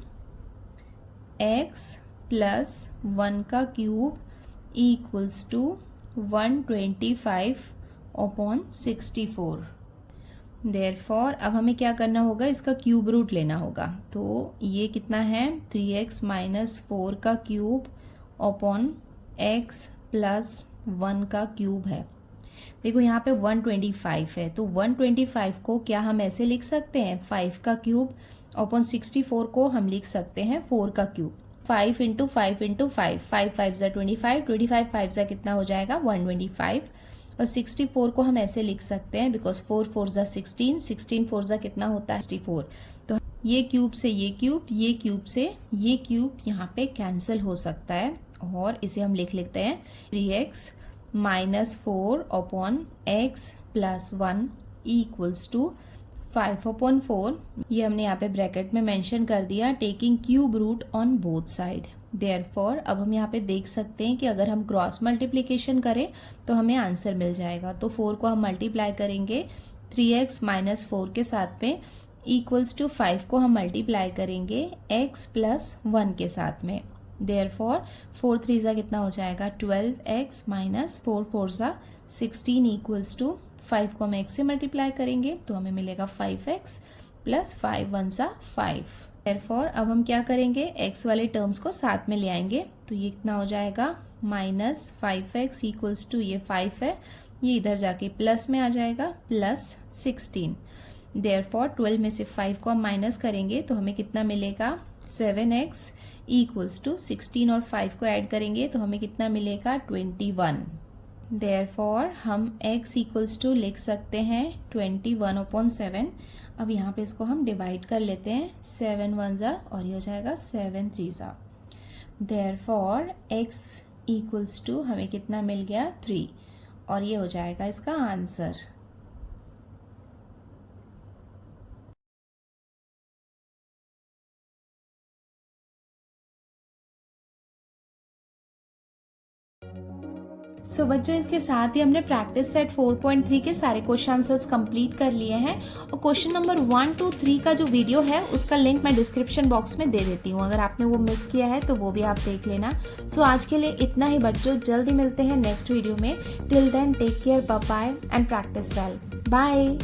x प्लस 1 का cube equals to 125 upon 64। Therefore अब हमें क्या करना होगा, इसका क्यूब रूट लेना होगा। तो ये कितना है 3x माइनस 4 का क्यूब अपॉन x प्लस 1 का क्यूब है। देखो यहाँ पे 125 है, तो 125 को क्या हम ऐसे लिख सकते हैं 5 का क्यूब अपॉन 64 को हम लिख सकते हैं 4 का क्यूब। 5 इंटू 5 इंटू 5, 5 5 ज़ा 25, 25 5 ज़ा कितना हो जाएगा 125 और 64 को हम ऐसे लिख सकते हैं बिकॉज 4 4 ज़ा 16, 16 4 ज़ा कितना होता है 64। तो ये क्यूब से ये क्यूब, ये क्यूब से ये क्यूब यहाँ पे कैंसिल हो सकता है और इसे हम लिख लेते हैं 3x minus 4 upon x plus 1 equals to 5/4 ये हमने यहाँ पे ब्रैकेट में मेंशन कर दिया, taking cube root on both side. Therefore अब हम यहाँ पे देख सकते हैं कि अगर हम क्रॉस मल्टीप्लिकेशन करें तो हमें आंसर मिल जाएगा। तो 4 को हम मल्टीप्लाई करेंगे 3x - 4 के साथ में, इक्वल्स टू 5 को हम मल्टीप्लाई करेंगे x + 1 के साथ में। देयरफॉर 4 3 ज़ा कितना हो जाएगा 12x - 4 4 ज़ा 16 इक्वल्स टू 5 को हम x से मल्टीप्लाई करेंगे तो हमें मिलेगा 5x + 5 1 ज़ा 5। देयरफॉर अब हम क्या करेंगे, x वाले टर्म्स को साथ में ले आएंगे तो ये कितना हो जाएगा -5x इक्वल्स टू ये 5 है, ये इधर जाके प्लस में आ जाएगा +16। देयरफॉर 12 में से 5 को हम माइनस करेंगे तो हमें कितना मिलेगा 7x इक्वल्स टू 16 और 5 को ऐड करेंगे तो हमें कितना मिलेगा 21। देयरफॉर हम x इक्वल्स टू लिख सकते हैं 21/7। अब यहाँ पे इसको हम डिवाइड कर लेते हैं, 7 1 ज़ा और ये हो जाएगा 7 3 ज़ा। देयरफॉर x इक्वल्स टू हमें कितना मिल गया 3 और ये हो जाएगा इसका आंसर। सो बच्चों इसके साथ ही हमने प्रैक्टिस सेट 4.3 के सारे क्वेश्चन आंसर्स कंप्लीट कर लिए हैं और क्वेश्चन नंबर 1 2 3 का जो वीडियो है उसका लिंक मैं डिस्क्रिप्शन बॉक्स में दे देती हूँ, अगर आपने वो मिस किया है तो वो भी आप देख लेना। सो आज के लिए इतना ही बच्चों, जल्दी मिलते हैं नेक्स्ट वीडियो में। Till then take care, bye bye and practice well. Bye.